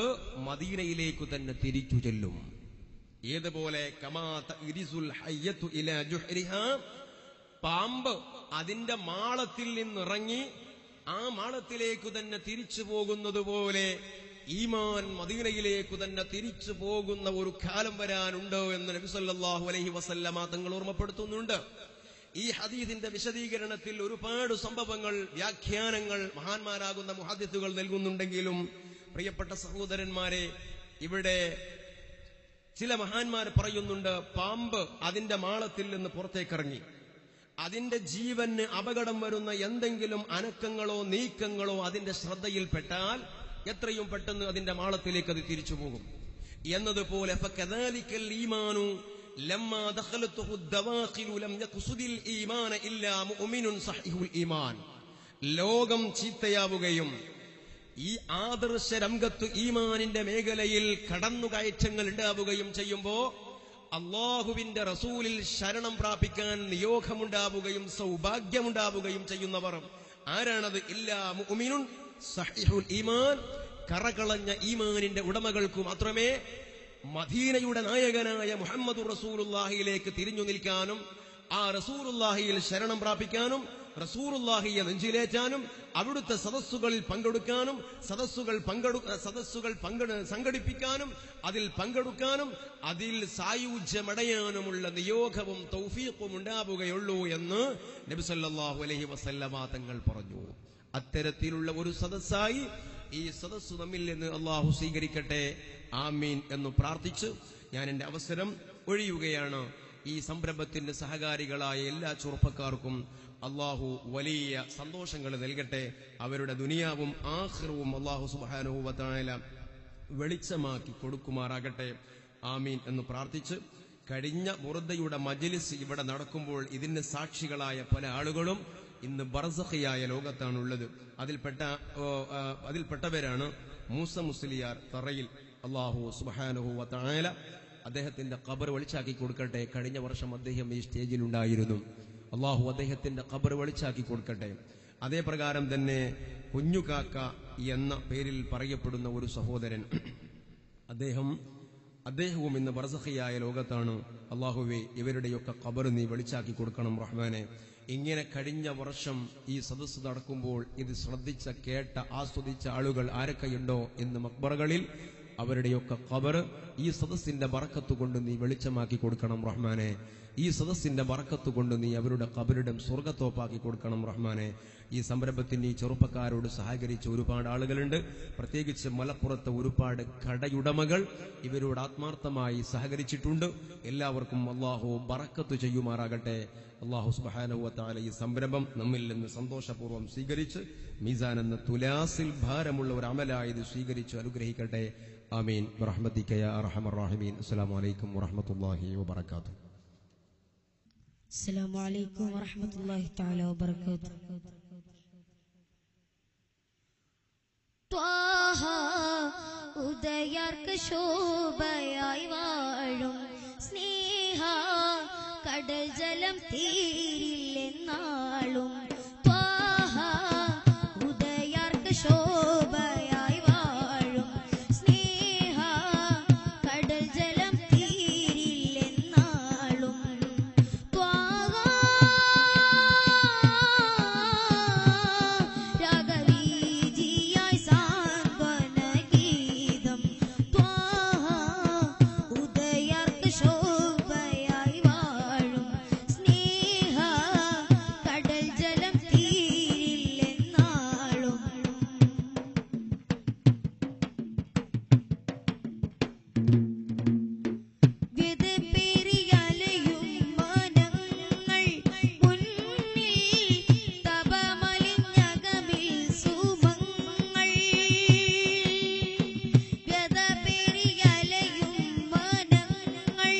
മദീനയിലേക്ക് തന്നെ തിരിച്ചു ചെല്ലും. ഏതുപോലെ കമാ തഗ്രിസുൽ ഹയ്യത്തു ഇലാ ജുഹ്രിഹാ, പാമ്പ് അതിന്റെ മാളത്തിൽ നിന്നിറങ്ങി ആ മാളത്തിലേക്ക് തന്നെ തിരിച്ചു പോകുന്നത് പോലെ ഈമാൻ മദീനയിലേക്ക് തന്നെ തിരിച്ചു പോകുന്ന ഒരു കാലം വരാനുണ്ട് എന്ന് നബി സല്ലല്ലാഹു അലൈഹി വസല്ലമ തങ്ങൾ ഓർമ്മപ്പെടുത്തുന്നുണ്ട്. ഈ ഹദീസിന്റെ വിശദീകരണത്തിൽ ഒരുപാട് സംഭവങ്ങൾ, വ്യാഖ്യാനങ്ങൾ മഹാന്മാരാകുന്ന മുഹദ്ദിസുകൾ നൽകുന്നുണ്ടെങ്കിലും പ്രിയപ്പെട്ട സഹോദരന്മാരെ, ഇവിടെ ചില മഹാന്മാർ പറയുന്നുണ്ട്, പാമ്പ് അതിന്റെ മാളത്തിൽ നിന്ന് പുറത്തേക്കിറങ്ങി അതിന്റെ ജീവന് അപകടം വരുന്ന എന്തെങ്കിലും അനക്കങ്ങളോ നീക്കങ്ങളോ അതിന്റെ ശ്രദ്ധയിൽപ്പെട്ടാൽ എത്രയും പെട്ടെന്ന് അതിന്റെ മാളത്തിലേക്ക് അത് തിരിച്ചു പോകും എന്നതുപോലെ ഫകദാലികൽ ഈമാനു ലമ്മാ ദഖലതുഹു ദവാഖിലു ലം യഖ്സുദിൽ ഈമാന ഇല്ലാ മുഅ്മിനുൻ സഹീഹുൽ ഈമാൻ. ലോകം ചീത്തയാവുകയും ഈ ആദർശ രംഗത്ത് ഈമാനിന്റെ മേഖലയിൽ കടന്നുകയറ്റങ്ങൾ ഉണ്ടാവുകയും ചെയ്യുമ്പോ അല്ലാഹുവിന്റെ റസൂലിൽ ശരണം പ്രാപിക്കാൻ നിയോഗമുണ്ടാവുകയും സൗഭാഗ്യമുണ്ടാവുകയും ചെയ്യുന്നവർ ആരാണത്? ഇല്ലാ മുഅ്മിനുൻ സഹീഹുൽ ഈമാൻ, കറകളഞ്ഞ ഈമാനിന്റെ ഉടമകൾക്ക് മാത്രമേ മദീനയുടെ നായകനായ മുഹമ്മദുർ റസൂലുള്ളാഹിയിലേക്ക് തിരിഞ്ഞു നിൽക്കാനും ആ റസൂലുള്ളാഹിയിൽ ശരണം പ്രാപിക്കാനും റസൂലുള്ളാഹിയെ നെഞ്ചിലേറ്റാനും അവിടുത്തെ സദസ്സുകളിൽ പങ്കെടുക്കാനും സദസ്സുകൾ സംഘടിപ്പിക്കാനും അതിൽ പങ്കെടുക്കാനും അതിൽ സായുജ്യമടയാനുമുള്ള നിയോഗവും തൗഫീഖും ഉണ്ടാവുകയുള്ളൂ എന്ന് നബി സല്ലല്ലാഹു അലൈഹി വസല്ലമ തങ്ങൾ പറഞ്ഞു. അത്തരത്തിലുള്ള ഒരു സദസ്സായി ഈ സദസ്സ് നമ്മിൽ നിന്ന് അള്ളാഹു സ്വീകരിക്കട്ടെ, ആമീൻ എന്ന് പ്രാർത്ഥിച്ച് ഞാൻ എന്റെ അവസരം ഒഴിയുകയാണ്. ഈ സംരംഭത്തിന്റെ സഹകാരികളായ എല്ലാ ചെറുപ്പക്കാർക്കും അള്ളാഹു വലിയ സന്തോഷങ്ങൾ നൽകട്ടെ. അവരുടെ ദുനിയാവും ആഖിറവും അള്ളാഹു സുബ്ഹാനഹു വ തആല വെളിച്ചമാക്കി കൊടുക്കുമാറാകട്ടെ, ആമീൻ എന്ന് പ്രാർത്ഥിച്ച് കഴിഞ്ഞ ബുർദയുടെ മജ്ലിസ് ഇവിടെ നടക്കുമ്പോൾ ഇതിന് സാക്ഷികളായ പല ആളുകളും ഇന്ന് ബർസഖിയായ ലോകത്താണുള്ളത്. അതിൽപ്പെട്ടവരാണ് മൂസ മുസ്ലിയാർ തറയിൽ. അള്ളാഹു സുബ്ഹാനഹു വ തആല അദ്ദേഹത്തിന്റെ ഖബർ വെളിച്ചാക്കി കൊടുക്കട്ടെ. കഴിഞ്ഞ വർഷം അദ്ദേഹം ഈ സ്റ്റേജിലുണ്ടായിരുന്നു. അള്ളാഹു അദ്ദേഹത്തിന്റെ ഖബർ വെളിച്ചാക്കി കൊടുക്കട്ടെ. അതേ പ്രകാരം തന്നെ കുഞ്ഞുകാക്ക എന്ന പേരിൽ പറയപ്പെടുന്ന ഒരു സഹോദരൻ, അദ്ദേഹവും ഇന്ന് ബർസഖിയായ ലോകത്താണ്. അള്ളാഹുവേ, ഇവരുടെയൊക്കെ ഖബർ നീ വെളിച്ചാക്കി കൊടുക്കണം റഹ്മാനെ. ഇങ്ങനെ കഴിഞ്ഞ വർഷം ഈ സദസ്സ് നടക്കുമ്പോൾ ഇത് ശ്രദ്ധിച്ച, കേട്ട, ആസ്വദിച്ച ആളുകൾ ആരൊക്കെയുണ്ടോ ഇന്ന് മക്ബറകളിൽ, അവരുടെയൊക്കെ ഖബർ ഈ സദസ്സിന്റെ ബറക്കത്ത് കൊണ്ട് നീ വെളിച്ചമാക്കി കൊടുക്കണം റഹ്മാനെ. ഈ സദസ്സിന്റെ ബറക്കത്ത് കൊണ്ട് നീ അവരുടെ ഖബറിടം സ്വർഗത്തോപ്പാക്കി കൊടുക്കണം റഹ്മാനെ. ഈ സംരംഭത്തിന് ഈ ചെറുപ്പക്കാരോട് സഹകരിച്ച ഒരുപാട് ആളുകളുണ്ട്. പ്രത്യേകിച്ച് മലപ്പുറത്തെ ഒരുപാട് കടയുടമകൾ ഇവരോട് ആത്മാർത്ഥമായി സഹകരിച്ചിട്ടുണ്ട്. എല്ലാവർക്കും അള്ളാഹു ബറക്കത്ത് ചെയ്യുമാറാകട്ടെ. അള്ളാഹു സുബ്ഹാനഹു വ തആല ഈ സംരംഭം നമ്മിൽ നിന്ന് സന്തോഷപൂർവ്വം സ്വീകരിച്ച് മീസാൻ എന്ന തുലാസിൽ ഭാരമുള്ള ഒരു അമലായത് സ്വീകരിച്ച് അനുഗ്രഹിക്കട്ടെ. ആമീൻ ബിറഹ്മതിക യാ അർഹമർ റഹീമീൻ. അസ്സലാമു അലൈക്കും വറഹ്മത്തുള്ളാഹി വബറകാതുഹു. അസ്സലാമു അലൈക്കും വറഹ്മത്തുള്ളാഹി തആല വബറകാതുഹു. ത്വാഹ ഉദയാർക്ക് ശോഭയായി വാഴും സ്നേഹ കടൽ ജലം തീരില്ലെന്നാളും. ത്വാഹ ഉദയാർക്ക് ശോഭയായി വാഴും സ്നേഹ കടൽ ജലം തീരില്ലെന്നാളും. ത്വാഹ രാഗവീജിയായി സാന്ത്വന ഗീതം. ത്വാഹ ഉദയാർക്ക് ശോഭയായി വാഴും സ്നേഹ കടൽ ജലം തീരില്ലെന്നാളും. വ്യതപേറിയലയും മനങ്ങൾ മുന്നിൽ തപമലിഞ്ഞകമിൽ സുമങ്ങൾ. വ്യതപേറിയലയും മനങ്ങൾ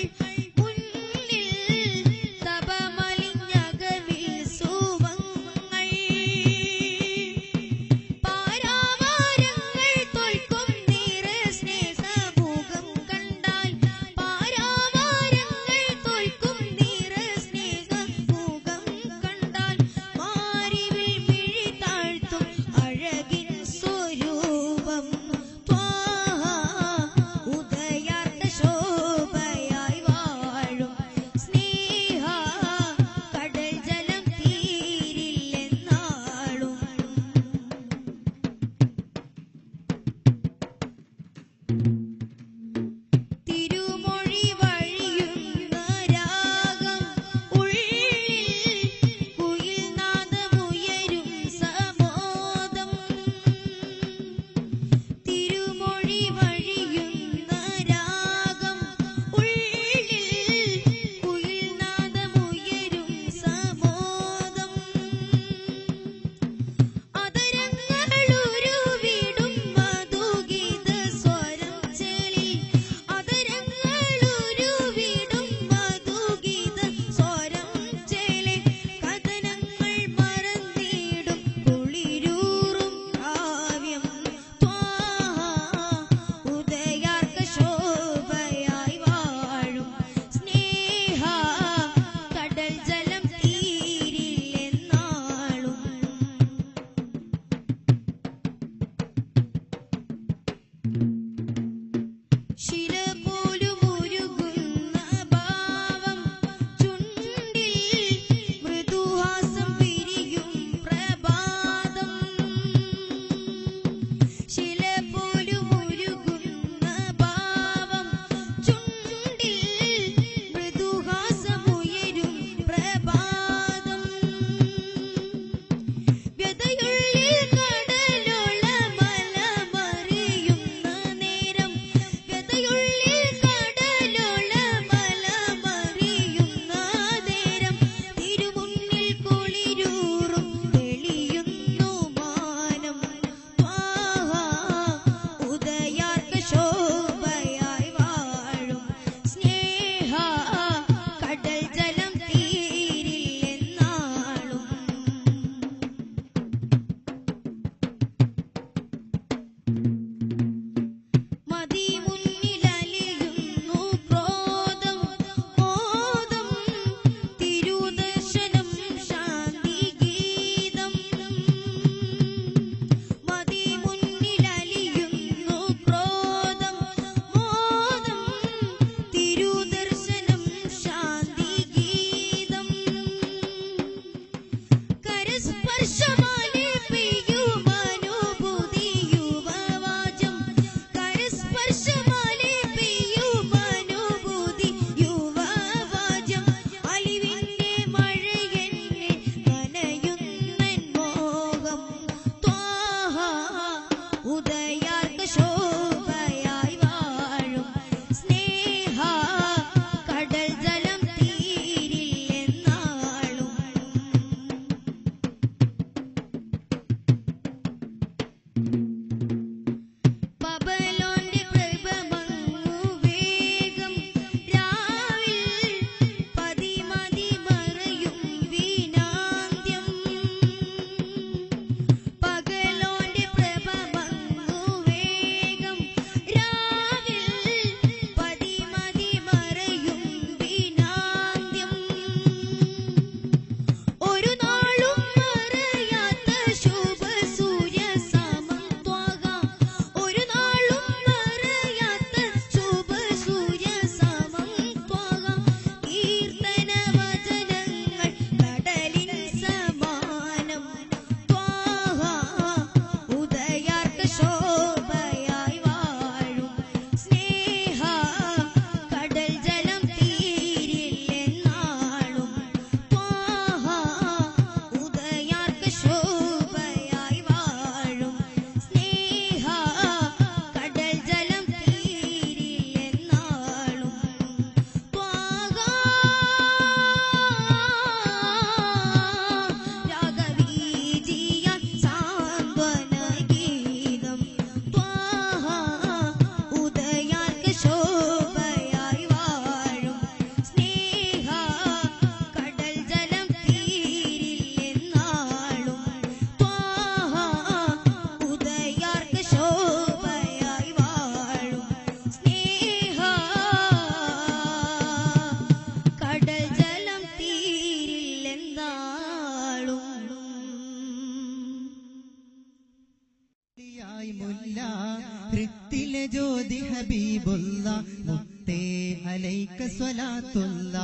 അലൈക സ്വലാത്തുള്ള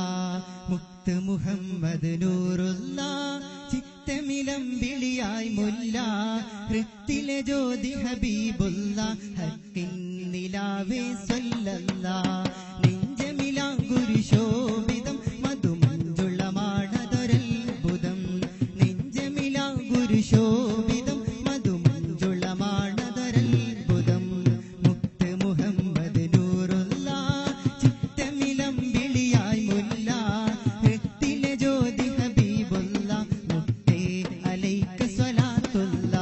മുത്ത് മുഹമ്മദ് നൂറുള്ള ചിത്തമിലം വിളിയായി മുല്ല ഹൃത്തിലെ ജ്യോതി ഹബീബുള്ള ഹക്കിൻ നിലാവേ സ്വല്ലല്ലാ നെഞ്ചമിലാം ഗുരുശോഭിതം മധുമഞ്ജുള മാണതൊരത്ഭുതം നെഞ്ചമിലാം ഗുരുശോഭിതം മധുമഞ്ജുള മാണതൊരത്ഭുതം മുത്ത് മുഹമ്മദ് നൂറുള്ള ചിത്തമിലം വിളിയായി മുല്ല ഹൃത്തിലെ ജ്യോതി ഹബീബുള്ള മുത്തേ അലൈക സ്വലാത്തുള്ള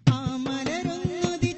ആ മലരൊന്നുദിച്ച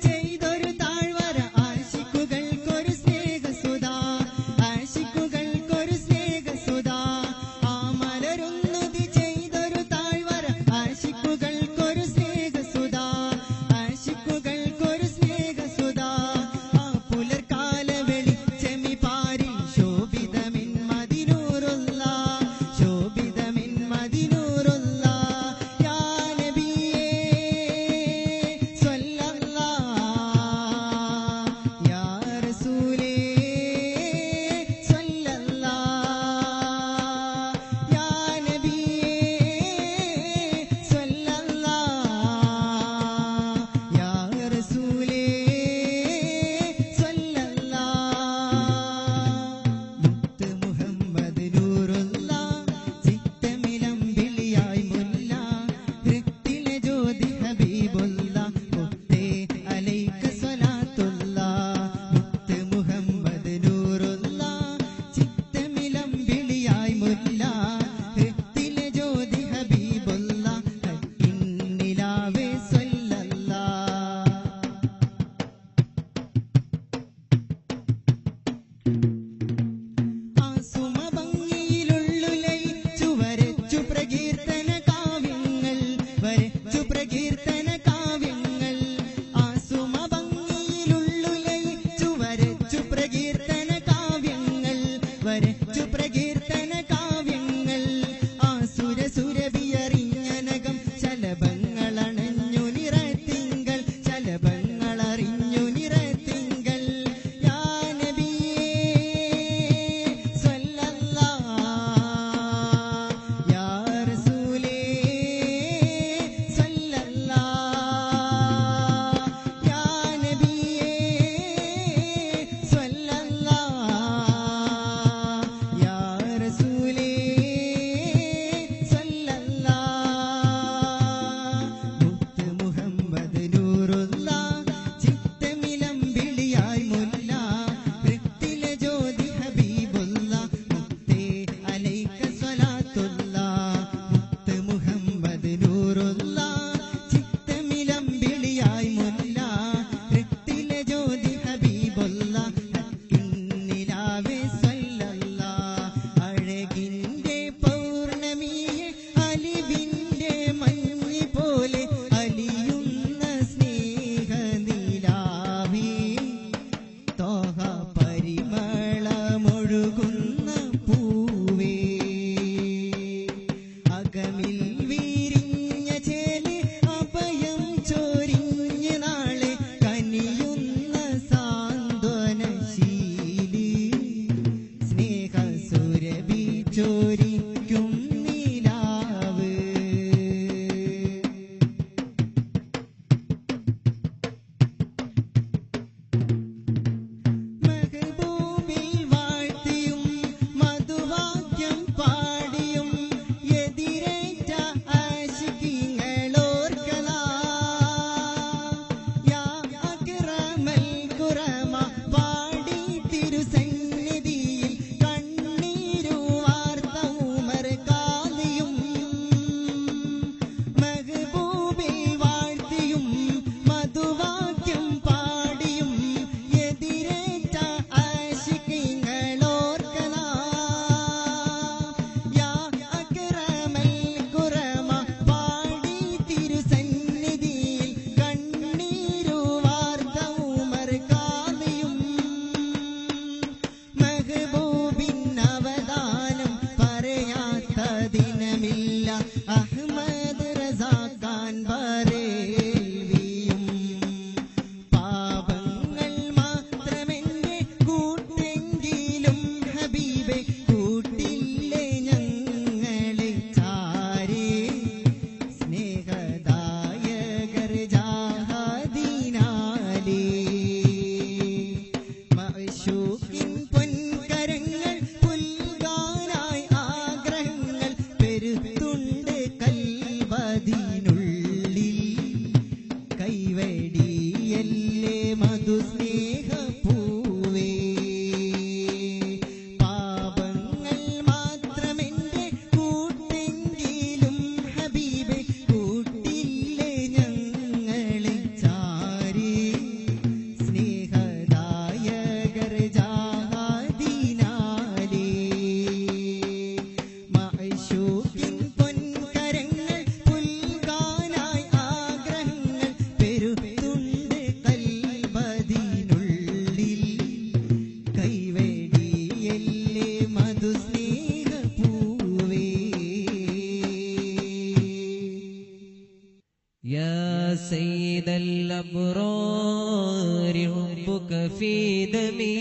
حبك في دمي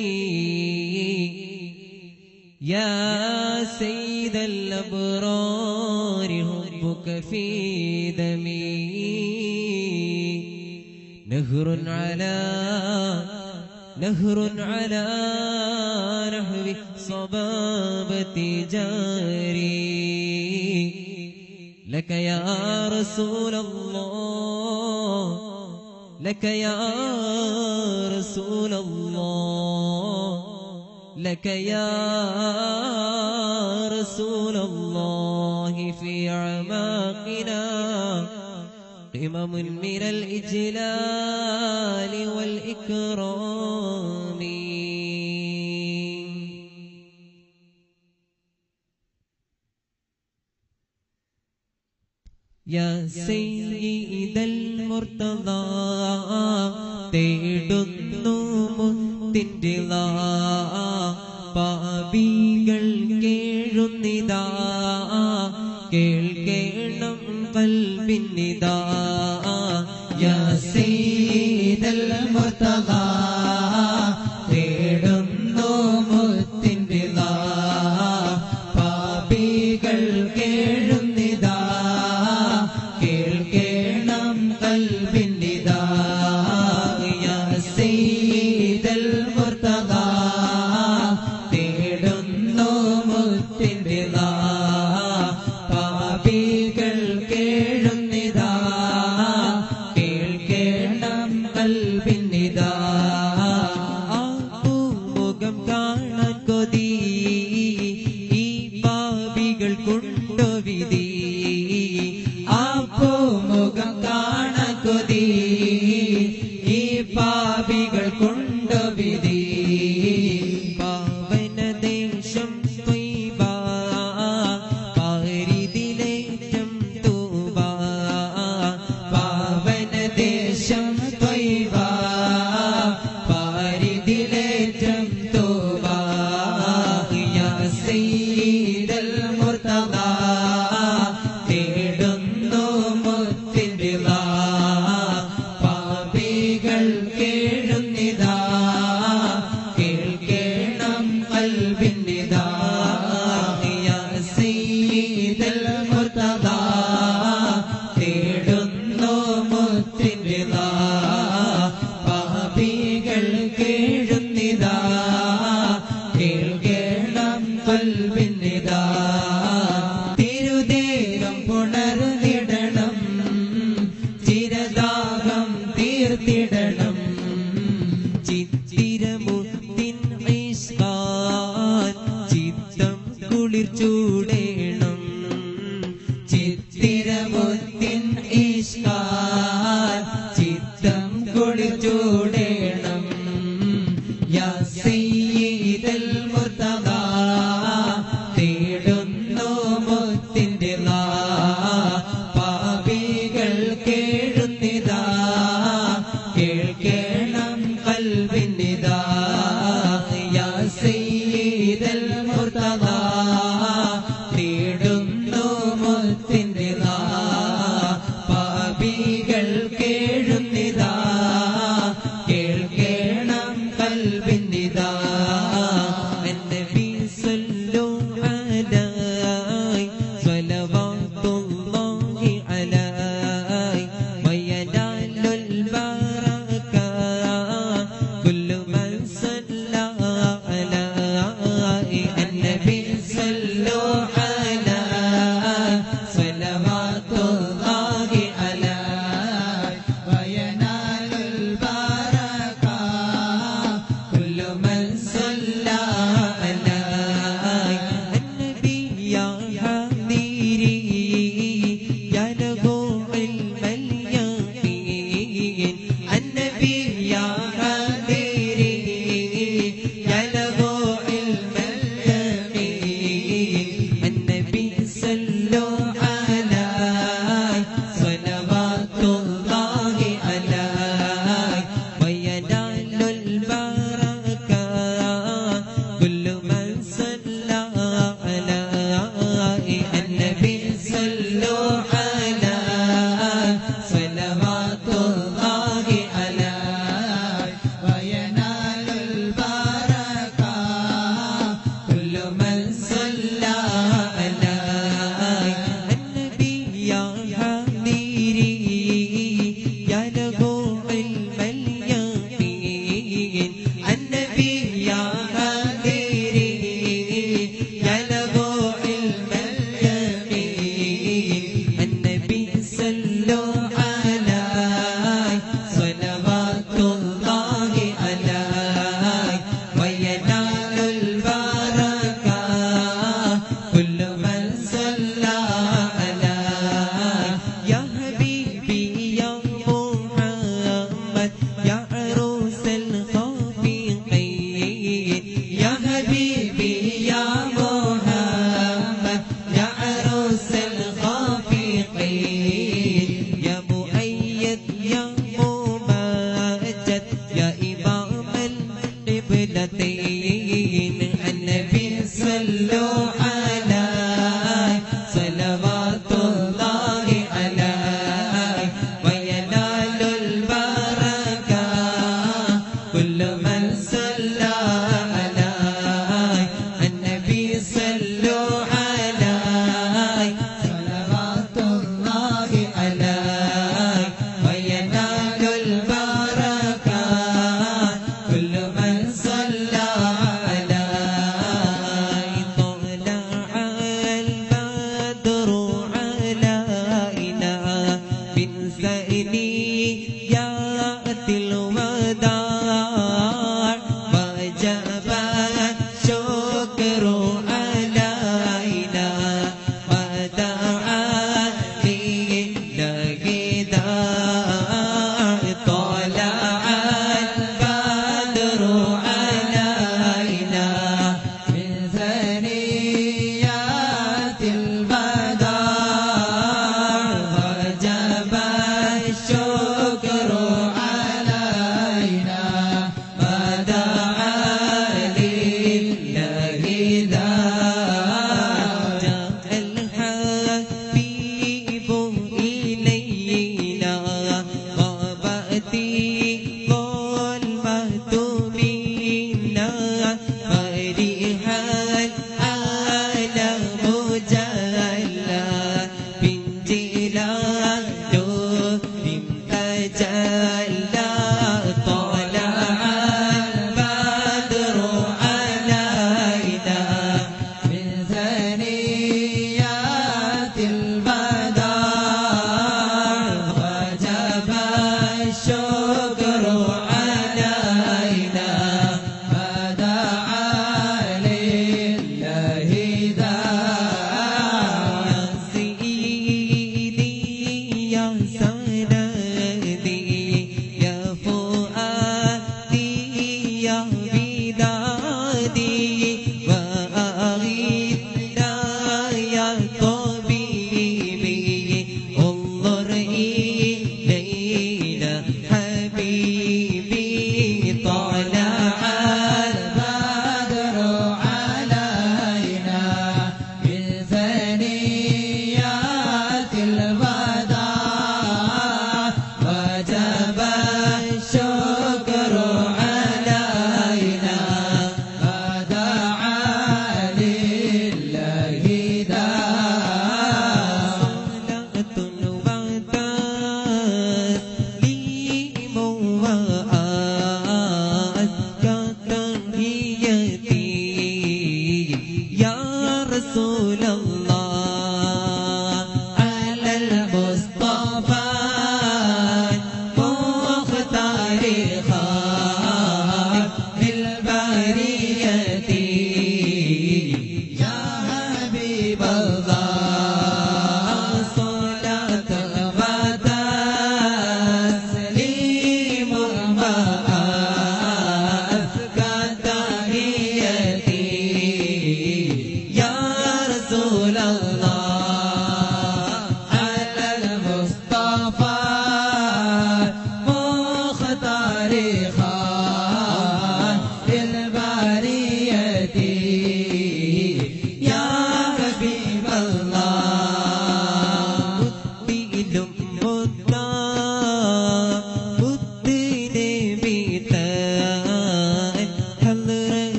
يا سيد الأبرار حبك في دمي نهر على نحو صبابة جاري لك يا رسول الله لك يا رسول الله لك يا رسول الله في أعماقنا قمم من الإجلال والإكرام يا سيد المرتضى തേടുന്നു മുത്തിൻ്റെ പാപികൾ കേഴുന്നിതാ കേൾക്കേണം കൽബിന്നിതാ യാ സയ്യിദൽ മുർത്തദ തേടുന്നു മുത്തിൻ്റെ പാപികൾ കേഴുന്നിതാ കേൾക്കേണം കൽബിന്നിതാ യാ സയ്യിദൽ മുർത്തദ തേടുന്നു മുത്തിൻ്റെ പാപികൾ കേഴുന്നിതാ കേൾക്കേണം കൽബിന്നിതാ മുഖം കാണാൻ കൊതി ഈ പാപികൾ കൊണ്ടു വിധി മുഖം കാണാൻ കൊതി ഈ പാപികൾ കൊണ്ടു വിധി പാവന ദേശം ത്വയ്ബ പാരിതിലേറ്റം തൂബ പാവന ദേശം ത്വയ്ബ പാരിതിലേറ്റം തൂബ യാ സയ്യിദൽ മുർത്തദ തേടുന്നു മുത്തിൻ്റെ പാപികൾ കേഴുന്നി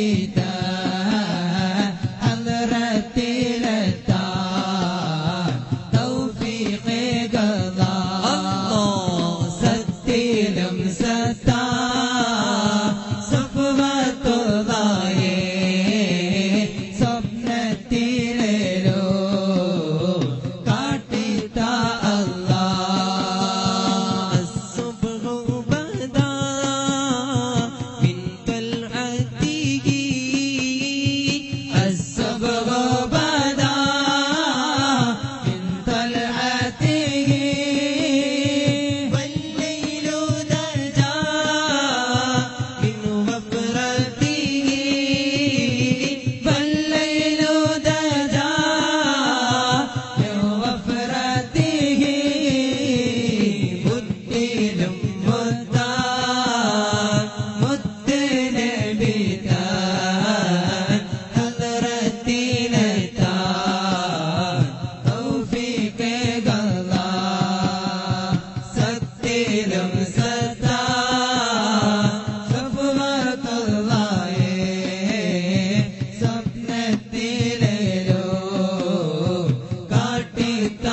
بيتان حضرت لتان توفيق قضاء الله ستيلم ستا صفوة الله സ്വപ്നത്തിലേലോ കാട്ടിത്ത അല്ലാഹ് സുബ്ഹു ബദാ മിൻ തൽഅതിഹി അസ്സുബ്ഹു ബദാ മിൻ തൽഅതിഹി വല്ലൈലു ദജാ മിൻ വഫ്റതിഹി വല്ലൈലു ദജാ മിൻ വഫ്റതിഹി മുദ്ദിലും മുദ്ദാൻ മുദ്ദനബിതാൻ ഹദ്റത്തിലെത്താൻ തൗഫീഖ് അല്ലാഹ് സത്തിലും സത്താ സഫ്വത്തുല്ലാഹി സ്വപ്നത്തിലേലോ കാട്ടിത്ത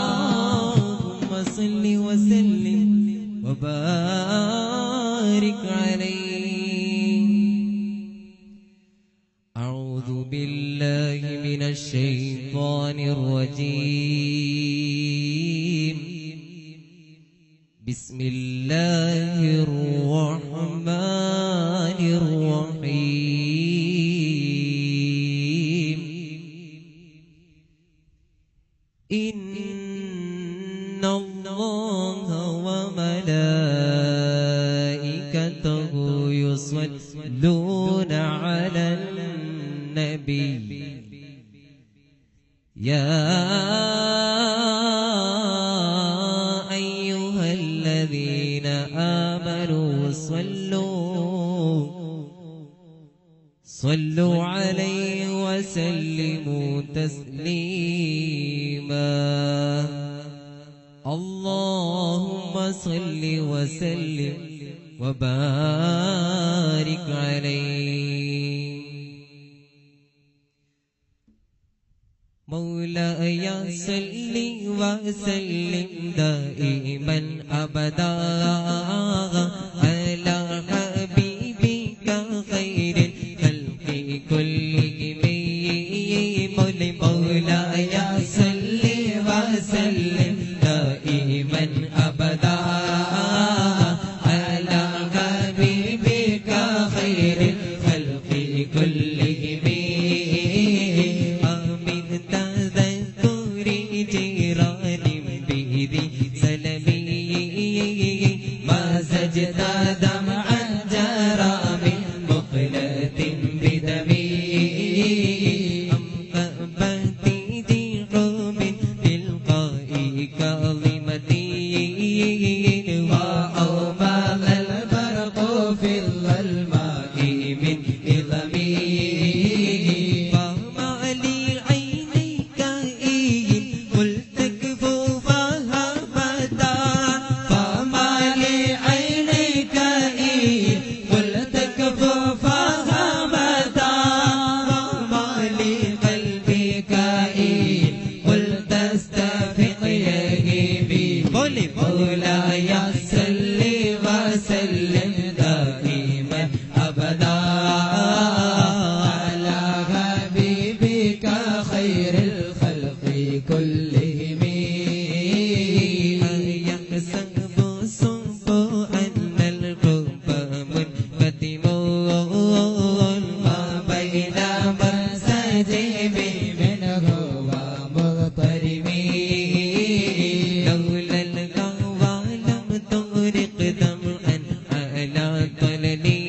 അല്ലാഹുമ്മ സല്ലി വസല്ലിം وبارك عليه أعوذ بالله من الشيطان الرجيم بسم الله الرحمن الرحيم إن الله وملائكته يصلون على النبي يا أيها الذين آمنوا صلوا عليه وسلموا تسليما اللهم صل وسلم وبارك عليه مولاي صل وسلم دائما أبدا على حبيبك خير الخلق كلهم مولاي صل وسلم دائما أبدا على حبيبك خير الخلق كلهم آمن تذكر جيران بذي سلمي ما سجد دمعا جرى من مقلة بدمي مولاي صل وسلم دائما أبدا على حبيبك خير الخلق كلهم يحسب صب أن الحب منفتم ما بين منسجم منه ومغترم لولا القوى لم تغرق دمعا على طللي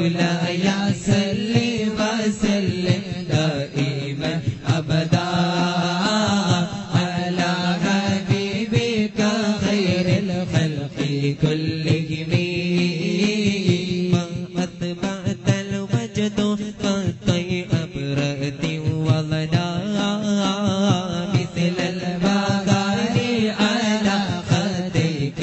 مولاي صل وسلم دائما أبدا على حبيبك خير الخلق كلهم ما أتبعت الوجد قطي أبرأت وضنا مثل البقال على خديك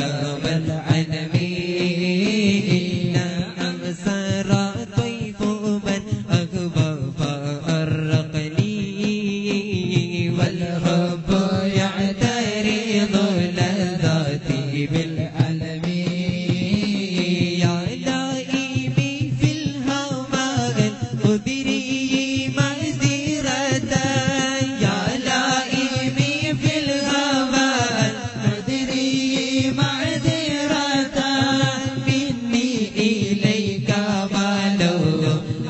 والعنمين نعم سرى طيف من أغبى فأرقني والحب يعترض لذاتي بالعالمين يا لائمي في الهواء القدري معذرة يا لائمي في الهواء القدري معذرة مني إليك ما لو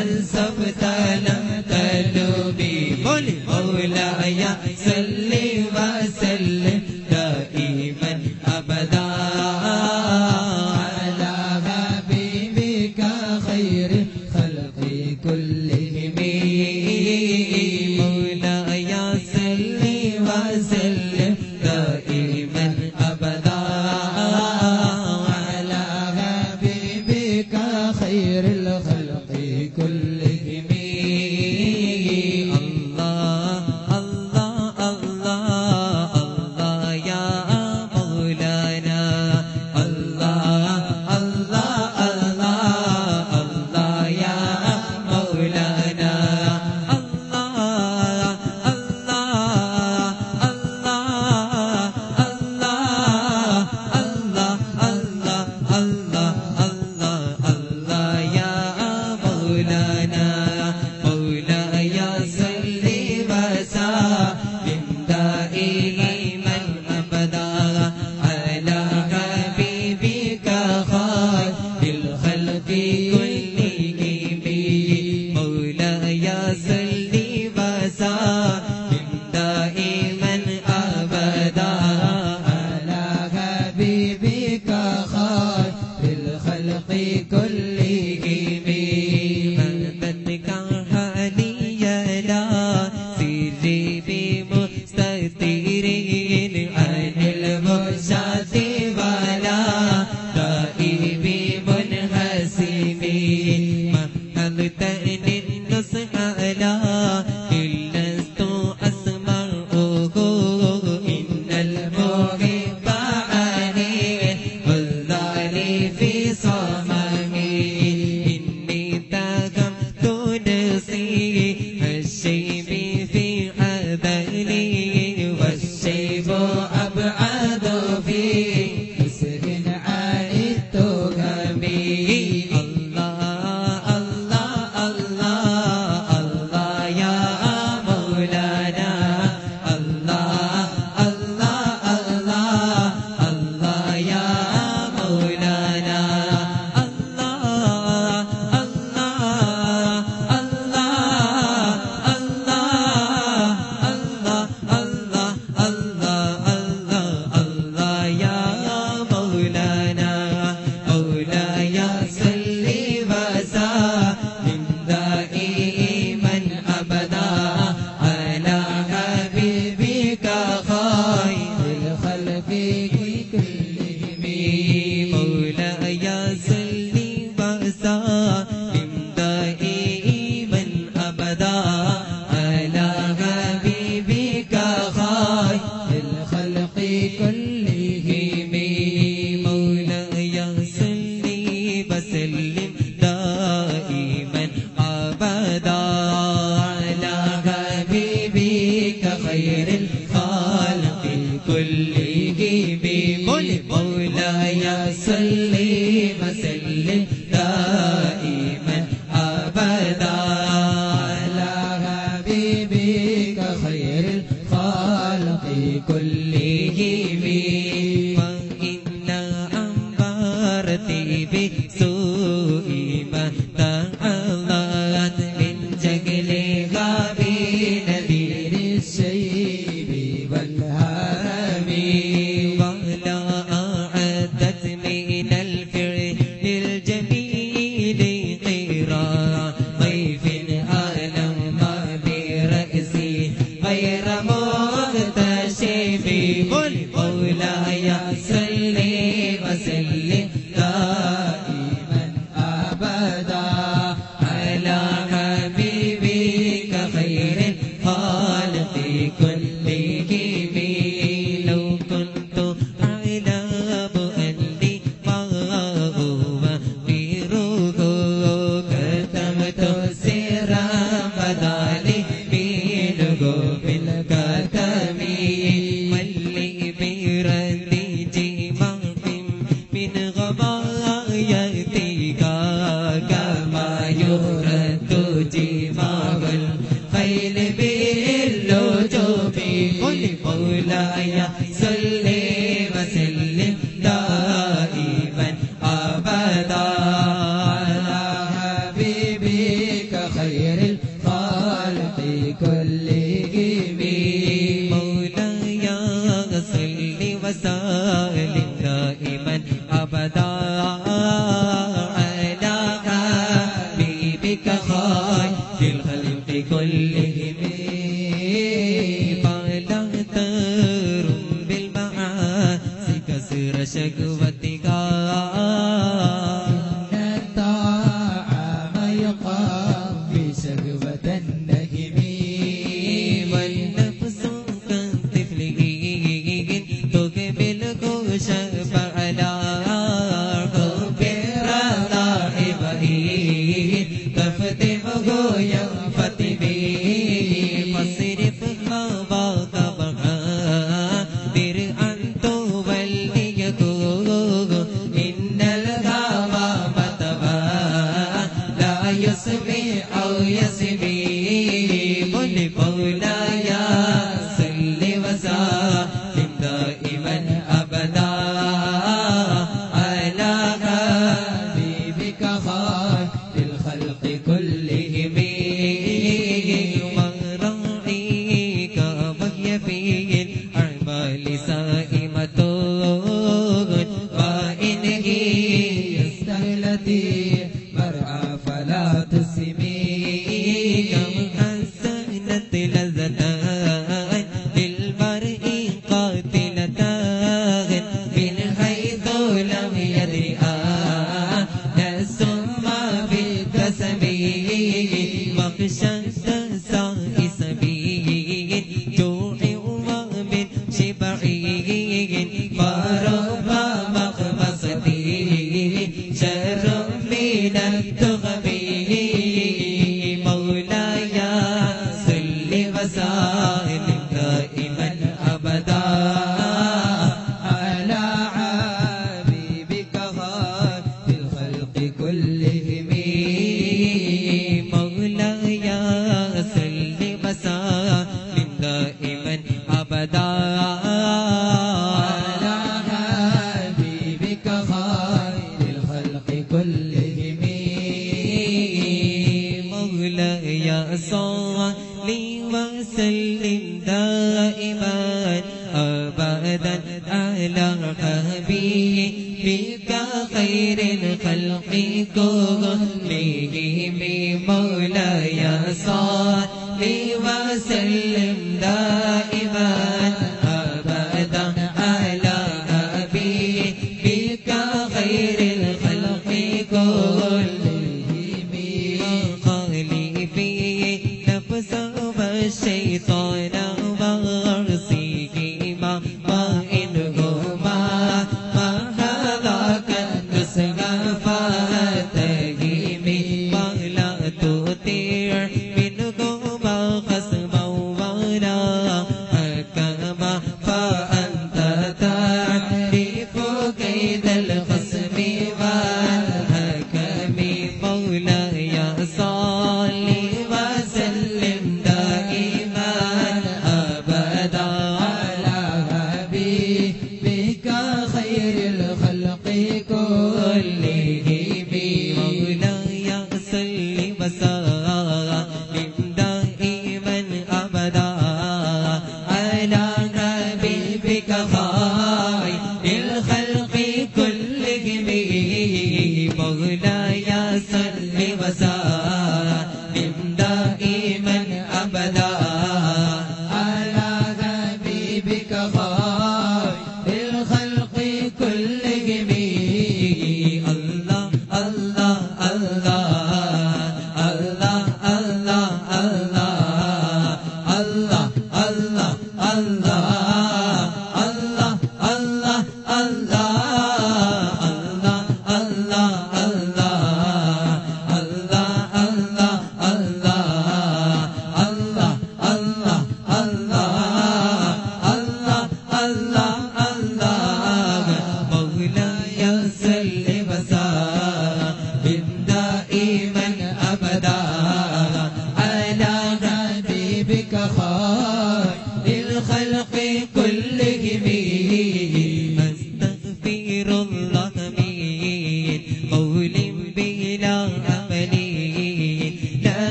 أنصفت لم تلومي مولاي صل وسلم دائما أبدا على حبيبك خير خلق كلهم مولاي صل وسلم دائما أبدا على حبيبك خير الخلق كلهم الله الله الله الله يا مولانا الله الله الله الله يا مولانا الله الله الله الله الله الله الله الله الله يا مولانا مولاي صل وسلم دائما أبدا على حبيبك خير الخلق كلهم مولاي صل وسلم دائما أبدا على حبيبك خير الخلق كلهم أنبتك حاليا لا سيري بمستترين عن المرشد ولا دائم منحسمين مهلتن النصح لا لست أسمعه إن المحب عني والذالي في صممي إني تغمت نفسي الشيب في أذني والشيب أبعد في حسن عن التهم الله الله الله بك خير الخلق كلهم فلا ترم بالمعاصي كسر شكوتك إن الطعام يقضي شهوة النهم والنفس كالطفل تقبل كشف على حب الرضائب تفتحه ينفتح فاصرف هواك بغادر أن توليه إن الغمام تبا لا يسمي أو يسمي قل مولاي صل وسلم دائما أبدا على حبيبك خير الخلق كلهم وراعيك وهي في الأعمال سائمة وإن هي التي مرعى فلا تسمي كم حسنت لذتان للمرء قاتلتان من حيث لم يدري نفس ما بالقسم واخشى التسائس به جوع ومن شبع فرب مخمصة شر من التغم مولاي صل وسلم دائما أبدا على حبيبك خير الخلق كلهم مولاي صل وسلم دائما أبدا على حبيبك خير الخلق كلهم مولاي صل وسلم دائما أبدا على حبيبك خير الخلق كلهم مولاي صل وسلم دائما أبدا على حبيبك خير الخلق كلهم خالفي نفسه والشيطان وارسيهما وإنهما ما هذاك النسخ فاتهمي ولا تطيع منهما خصما ولا حكما فأنت تعرف كيد الخصم والحكم مولاي صل وسلم دائما أبدا على حبيبك خير الخلق كلهم مولاي صل وسلم دائما أبدا على حبيبك خير الخلق كلهم مولاي صل وسلم دائما أبدا على حبيبك خير الخلق كلهم الله الله الله الله الله الله الله الله الله الله الله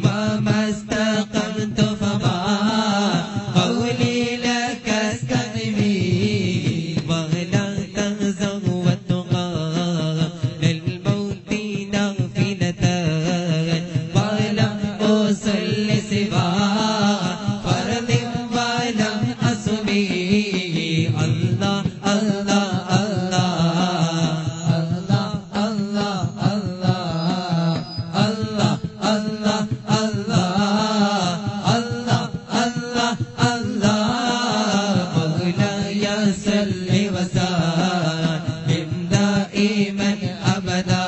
وما سوى فرض ولم أصبي الله الله الله الله الله الله الله الله الله الله الله مولاي صل وسلم دائما أبدا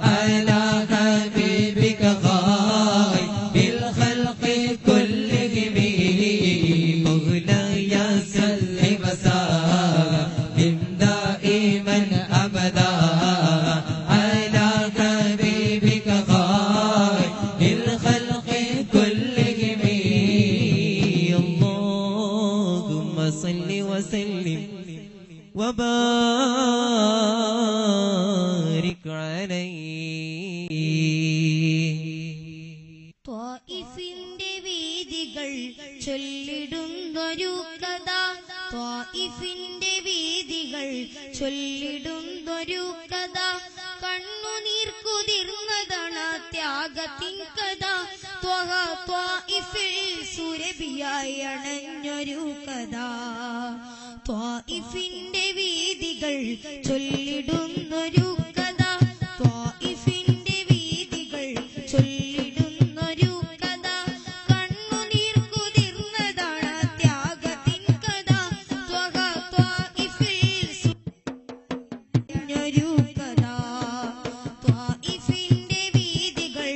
على حبيبك خير الخلق كلهم مولاي صل وسلم دائما أبدا على حبيبك خير الخلق كلهم اللهم صل وسلم وبارك عليه ത്വാഇഫിന്റെ വീഥികൾ ചൊല്ലിടുന്നൊരു കഥ ത്വാഇഫിന്റെ വീഥികൾ ചൊല്ലിടുന്നൊരു കഥ കണ്ണുനീർ കുതിർന്നതാണ് ത്യാഗത്തിൻ കഥ ത്വഹ ത്വാഇഫിൽ സുരഭിയായി അണഞ്ഞൊരു കഥ ത്വാഇഫിന്റെ വീഥികൾ ചൊല്ലിടുന്നൊരു കഥ ത്വാഇഫിന്റെ വീഥികൾ ചൊല്ലിടുന്നൊരു കഥ കണ്ണുനീർ കുതിർന്നതാണ് ത്യാഗത്തിൻ കഥ ത്വഹ ത്വാഇഫിൽ സുരഭിയായൊരു കഥ ത്വാഇഫിന്റെ വീഥികൾ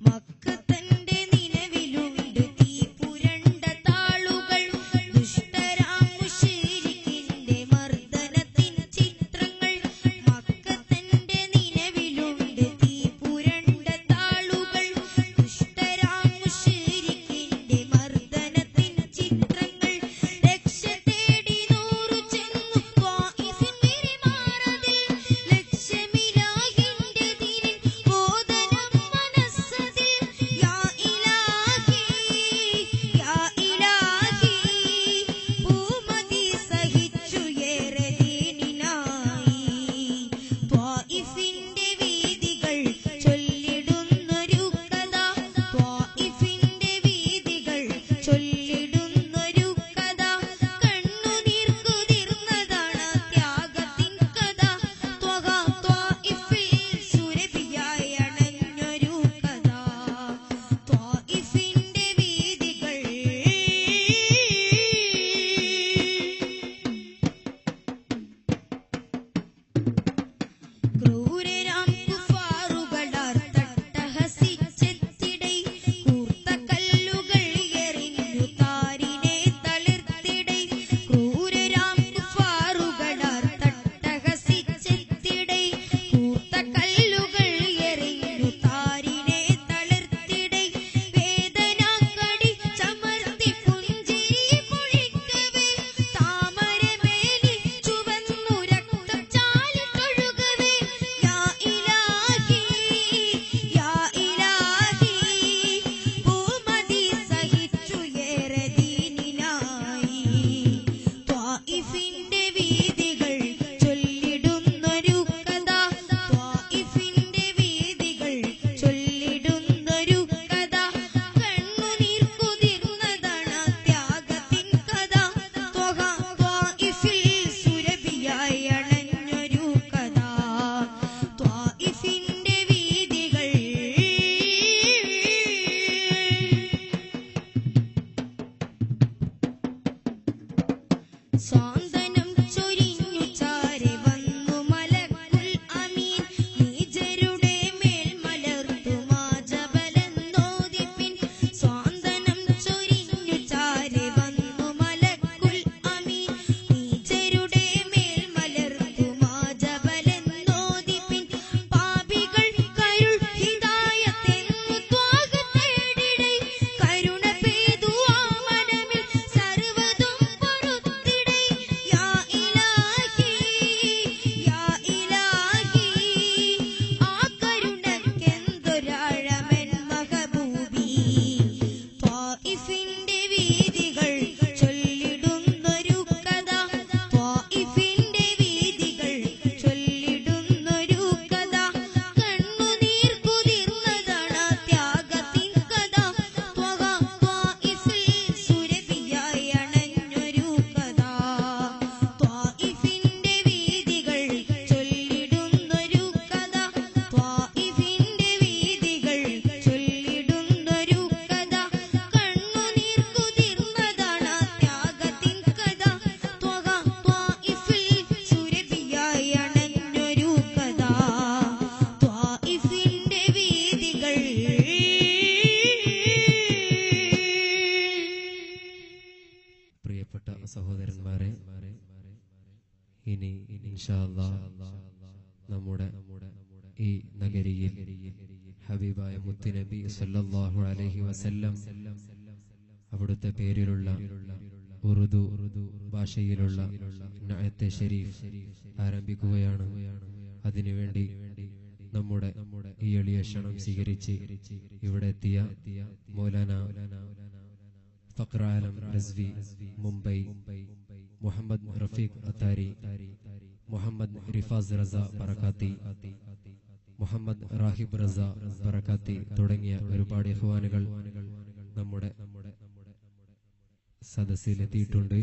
മക്കത്തന്റെ നിലവിലുണ്ട് തീ പുരണ്ട ഇൻഷാ അല്ലാഹ് നമ്മുടെ ഈ നഗരിയിൽ ഹബീബായ മുത്തുനബി സല്ലല്ലാഹു അലൈഹി വസല്ലം അവിടുത്തെ പേരിലുള്ള ഉറുദു ഭാഷയിലുള്ള നഅത്തെ ഷരീഫ് ആരംഭിക്കുകയാണ്. അതിനുവേണ്ടി നമ്മുടെ ഈ എളിയ ക്ഷണം സ്വീകരിച്ച് ഇവിടെ എത്തിയ മൗലാന ഫഖർ ആലം റിസ്വി മുംബൈ, മുഹമ്മദ് റഫീഖ് അത്താരി, മുഹമ്മദ് റിഫാസ് റസ ബറകാത്തി, മുഹമ്മദ് റാഹിബ് റസ ബറകാത്തി തുടങ്ങിയ ഒരുപാട് ഇഖ്വാനുകൾ നമ്മുടെ സദസ്സിലെത്തിയിട്ടുണ്ട്.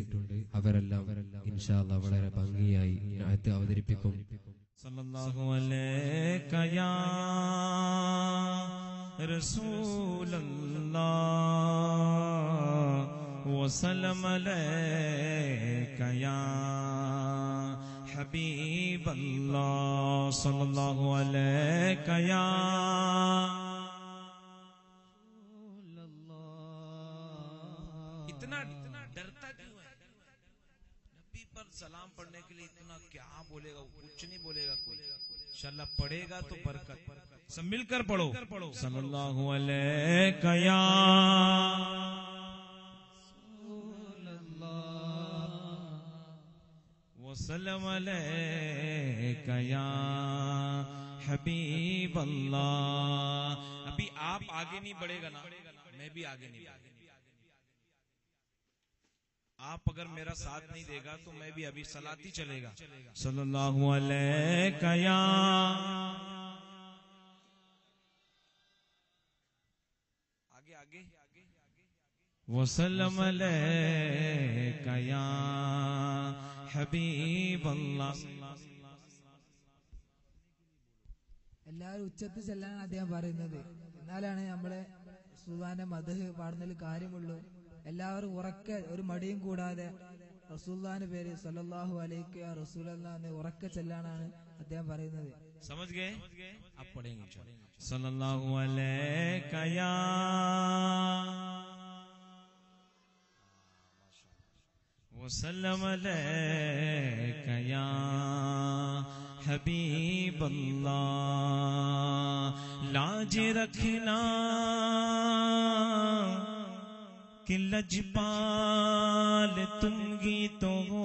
അവരെല്ലാം ഇൻഷാ അല്ലാഹ് വളരെ ഭംഗിയായി ആയത്ത് അവതരിപ്പിക്കും. സല്ലല്ലാഹു അലൈക യാ റസൂലല്ലാഹ് വസല്ലം അലൈക യാ ഹബീബല്ലാഹ് സല്ലല്ലാഹു അലൈക യാ इतना डरता क्यों है? नबी पर सलाम पढ़ने के लिए इतना क्या बोलेगा? कुछ नहीं बोलेगा कोई। इंशाअल्लाह पढ़ेगा तो बरकत। सब मिलकर पढ़ो। सल्लल्लाहु अलैका या वसल्लम अलैका या हबीब अल्लाह। अभी आप आगे नहीं बढ़ेगा ना, मैं भी आगे नहीं बढ़ेगा। आप अगर मेरा साथ नहीं देगा तो मैं भी अभी सलाती चलेगा। सल्लल्लाहु अलैका या आगे आगे वसल्लम अलैका या हबीब अल्लाह। എല്ലാവരും ഉച്ചത്തിൽ ചെല്ലാനാണ് അദ്ദേഹം പറയുന്നത്. എന്നാലാണ് നമ്മളെ റസൂലുള്ളാഹിന്റെ മദ്ഹ് പാടുന്നതിൽ കാര്യമുള്ളൂ. എല്ലാവരും ഉറക്കെ ഒരു മടിയും കൂടാതെ റസൂലുള്ളാഹിന്റെ പേര് സല്ലല്ലാഹു അലൈഹി റസൂലല്ലാഹ് എന്ന് ഉറക്കെ ചെല്ലാനാണ് അദ്ദേഹം പറയുന്നത്. समझ गए? आप पढ़ेंगे सल्लल्लाहु अलैका या वसल्लम अलैका या हबीब अल्लाह। लाज रखना कि लजपाल तुम ही तो हो,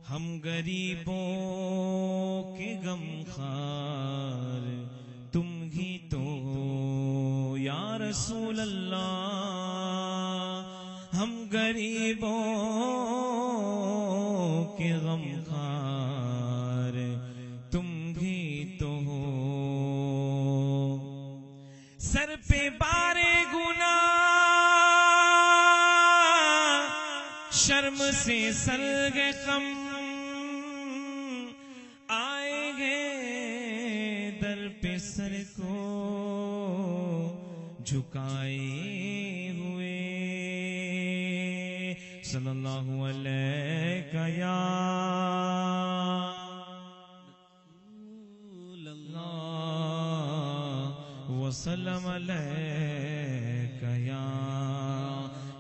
हम गरीबों के गमखार तुम ही तो हो या रसूल अल्लाह। हम गरीबों के गमखार तुम ही तो हो। सर पे बारे गुनाह शर्म से सलगे कम आएंगे दर पे सर को झुकाए हुए। सल्लल्लाहु अलैका या वसल्लम अलैका या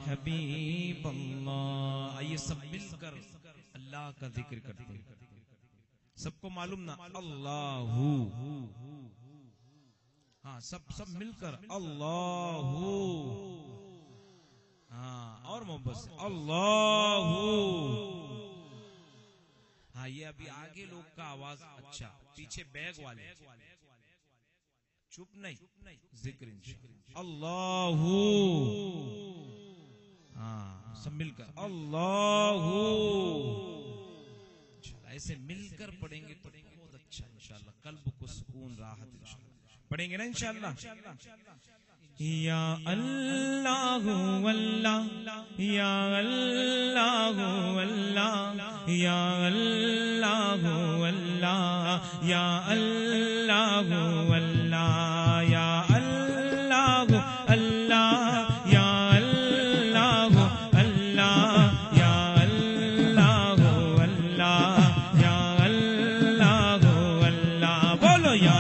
हबीब अल्लाह। आइए सब मिलकर अल्लाह का जिक्र करते हैं। सबको मालूम ना अल्लाहू? हाँ, सब मिलकर अल्लाहू। हाँ, और मोहब्बत से अल्लाहू। हाँ, ये अभी आगे लोग का आवाज अच्छा, पीछे बैग वाले चुप नहीं, जिक्र इंशाअल्लाह अल्लाहू। हाँ, सब मिलकर अल्लाहू। ऐसे मिलकर पढ़ेंगे तो बहुत अच्छा इंशाअल्लाह, कल्ब को सुकून राहत इंशाअल्लाह। पढ़ेंगे ना इंशाअल्लाह? या अल्लाह अल्लाह या अल्लाह अल्लाह या अल्लाह अल्लाह या अल्लाह अल्लाह या अल्लाह अल्लाह या अल्लाह अल्लाह या अल्लाह अल्लाह या अल्लाह अल्लाह। बोलो या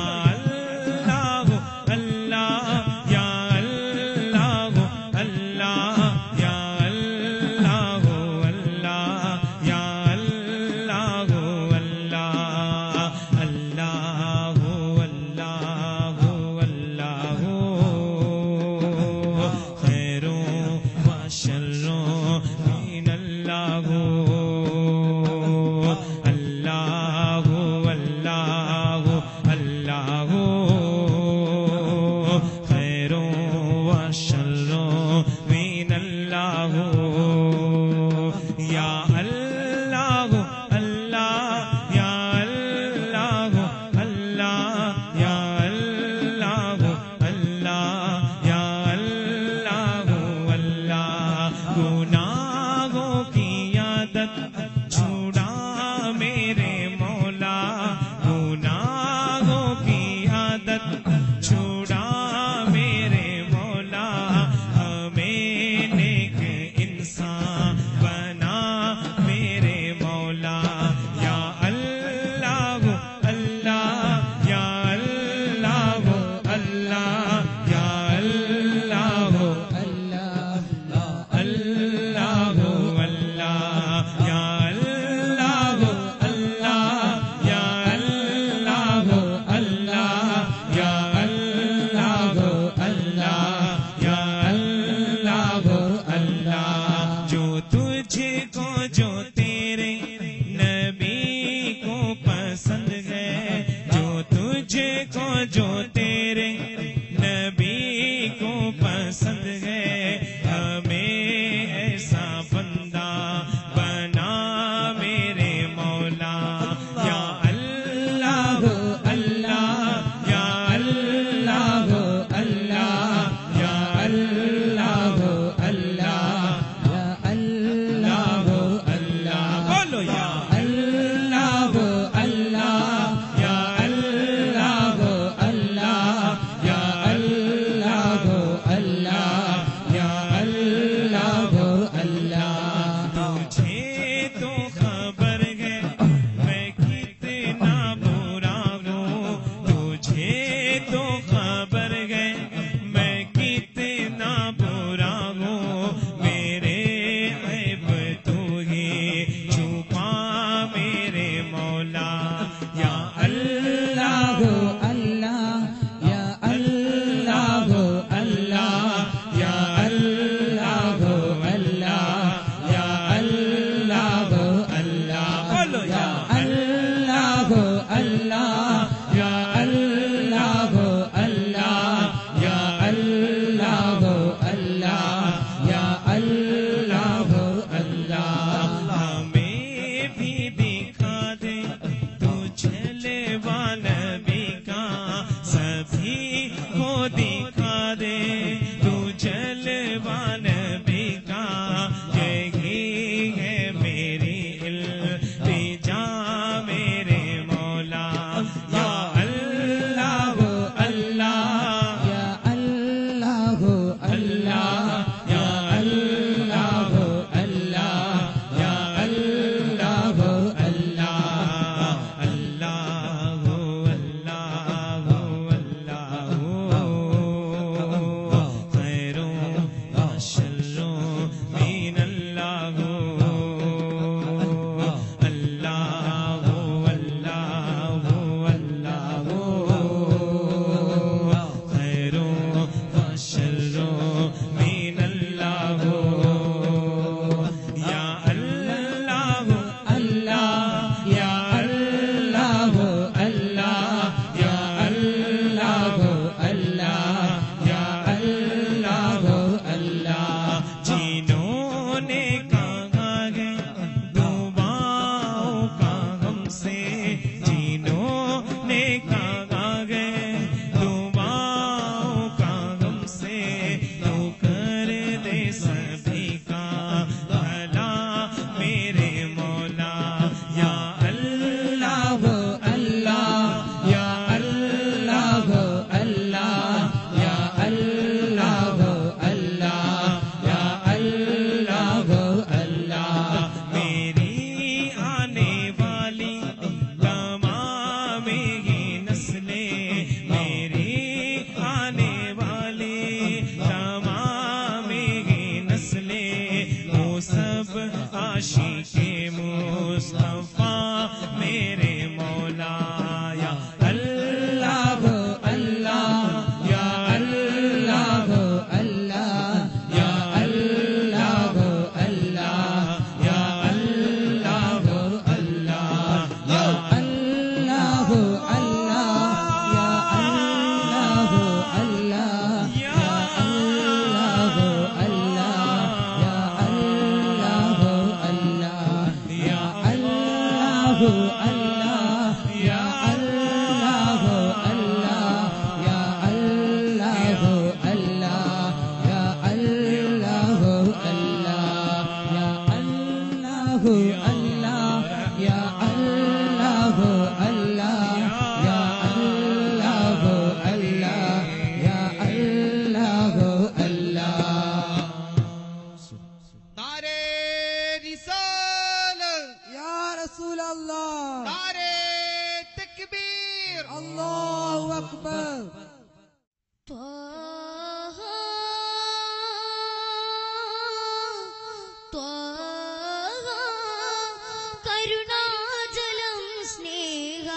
കരുണാജലം സ്നേഹ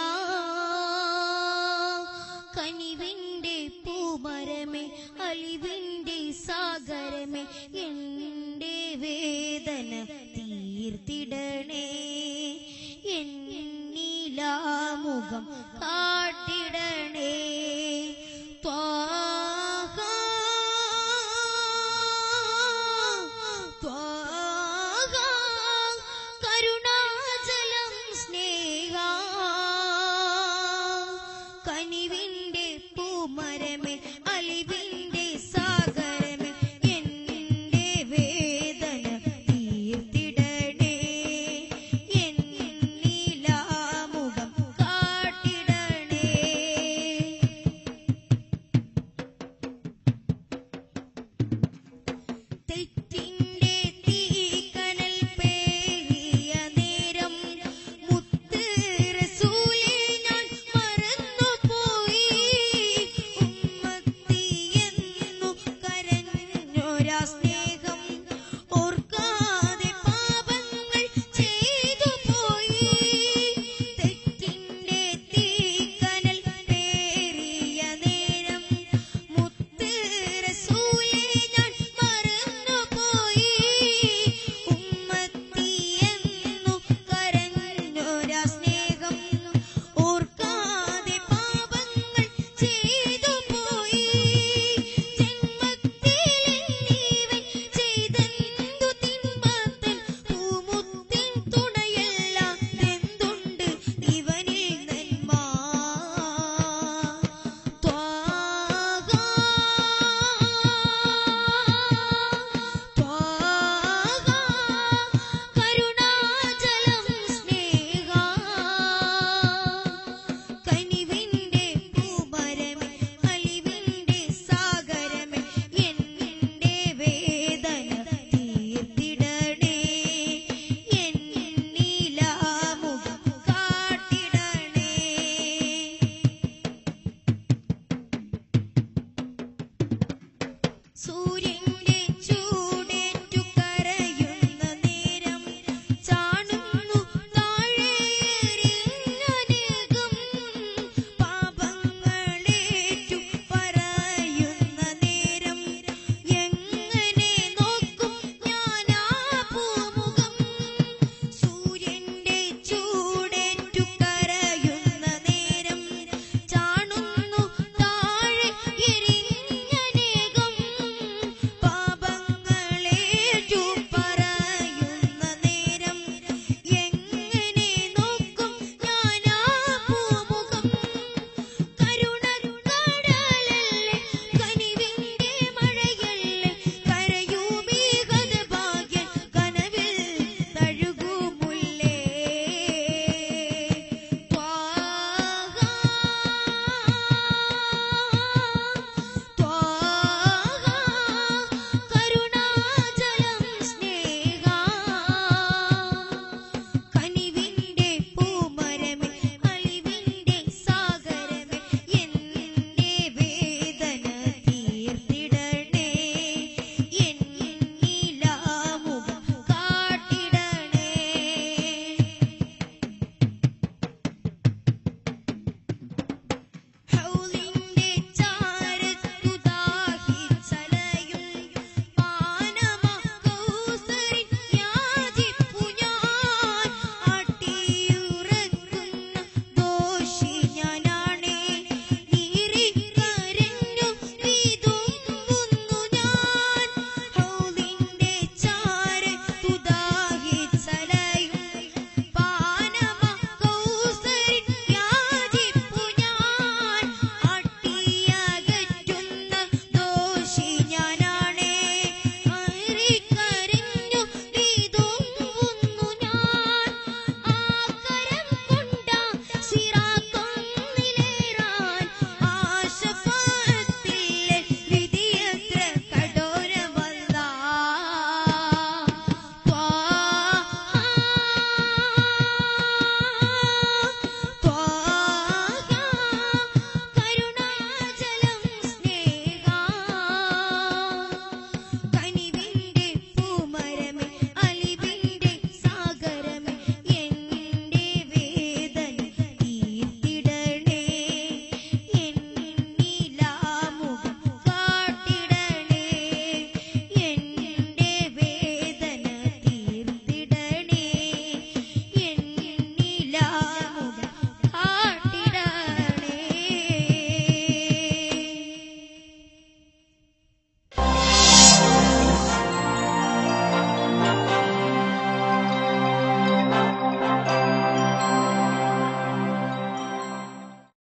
കനിവിന്റെ പൂമരമേ അലിവിന്റെ സാഗരമേ എന്റെ വേദന തീർത്തിടണേ എന്നിലാമുഖം കാട്ടിടണേ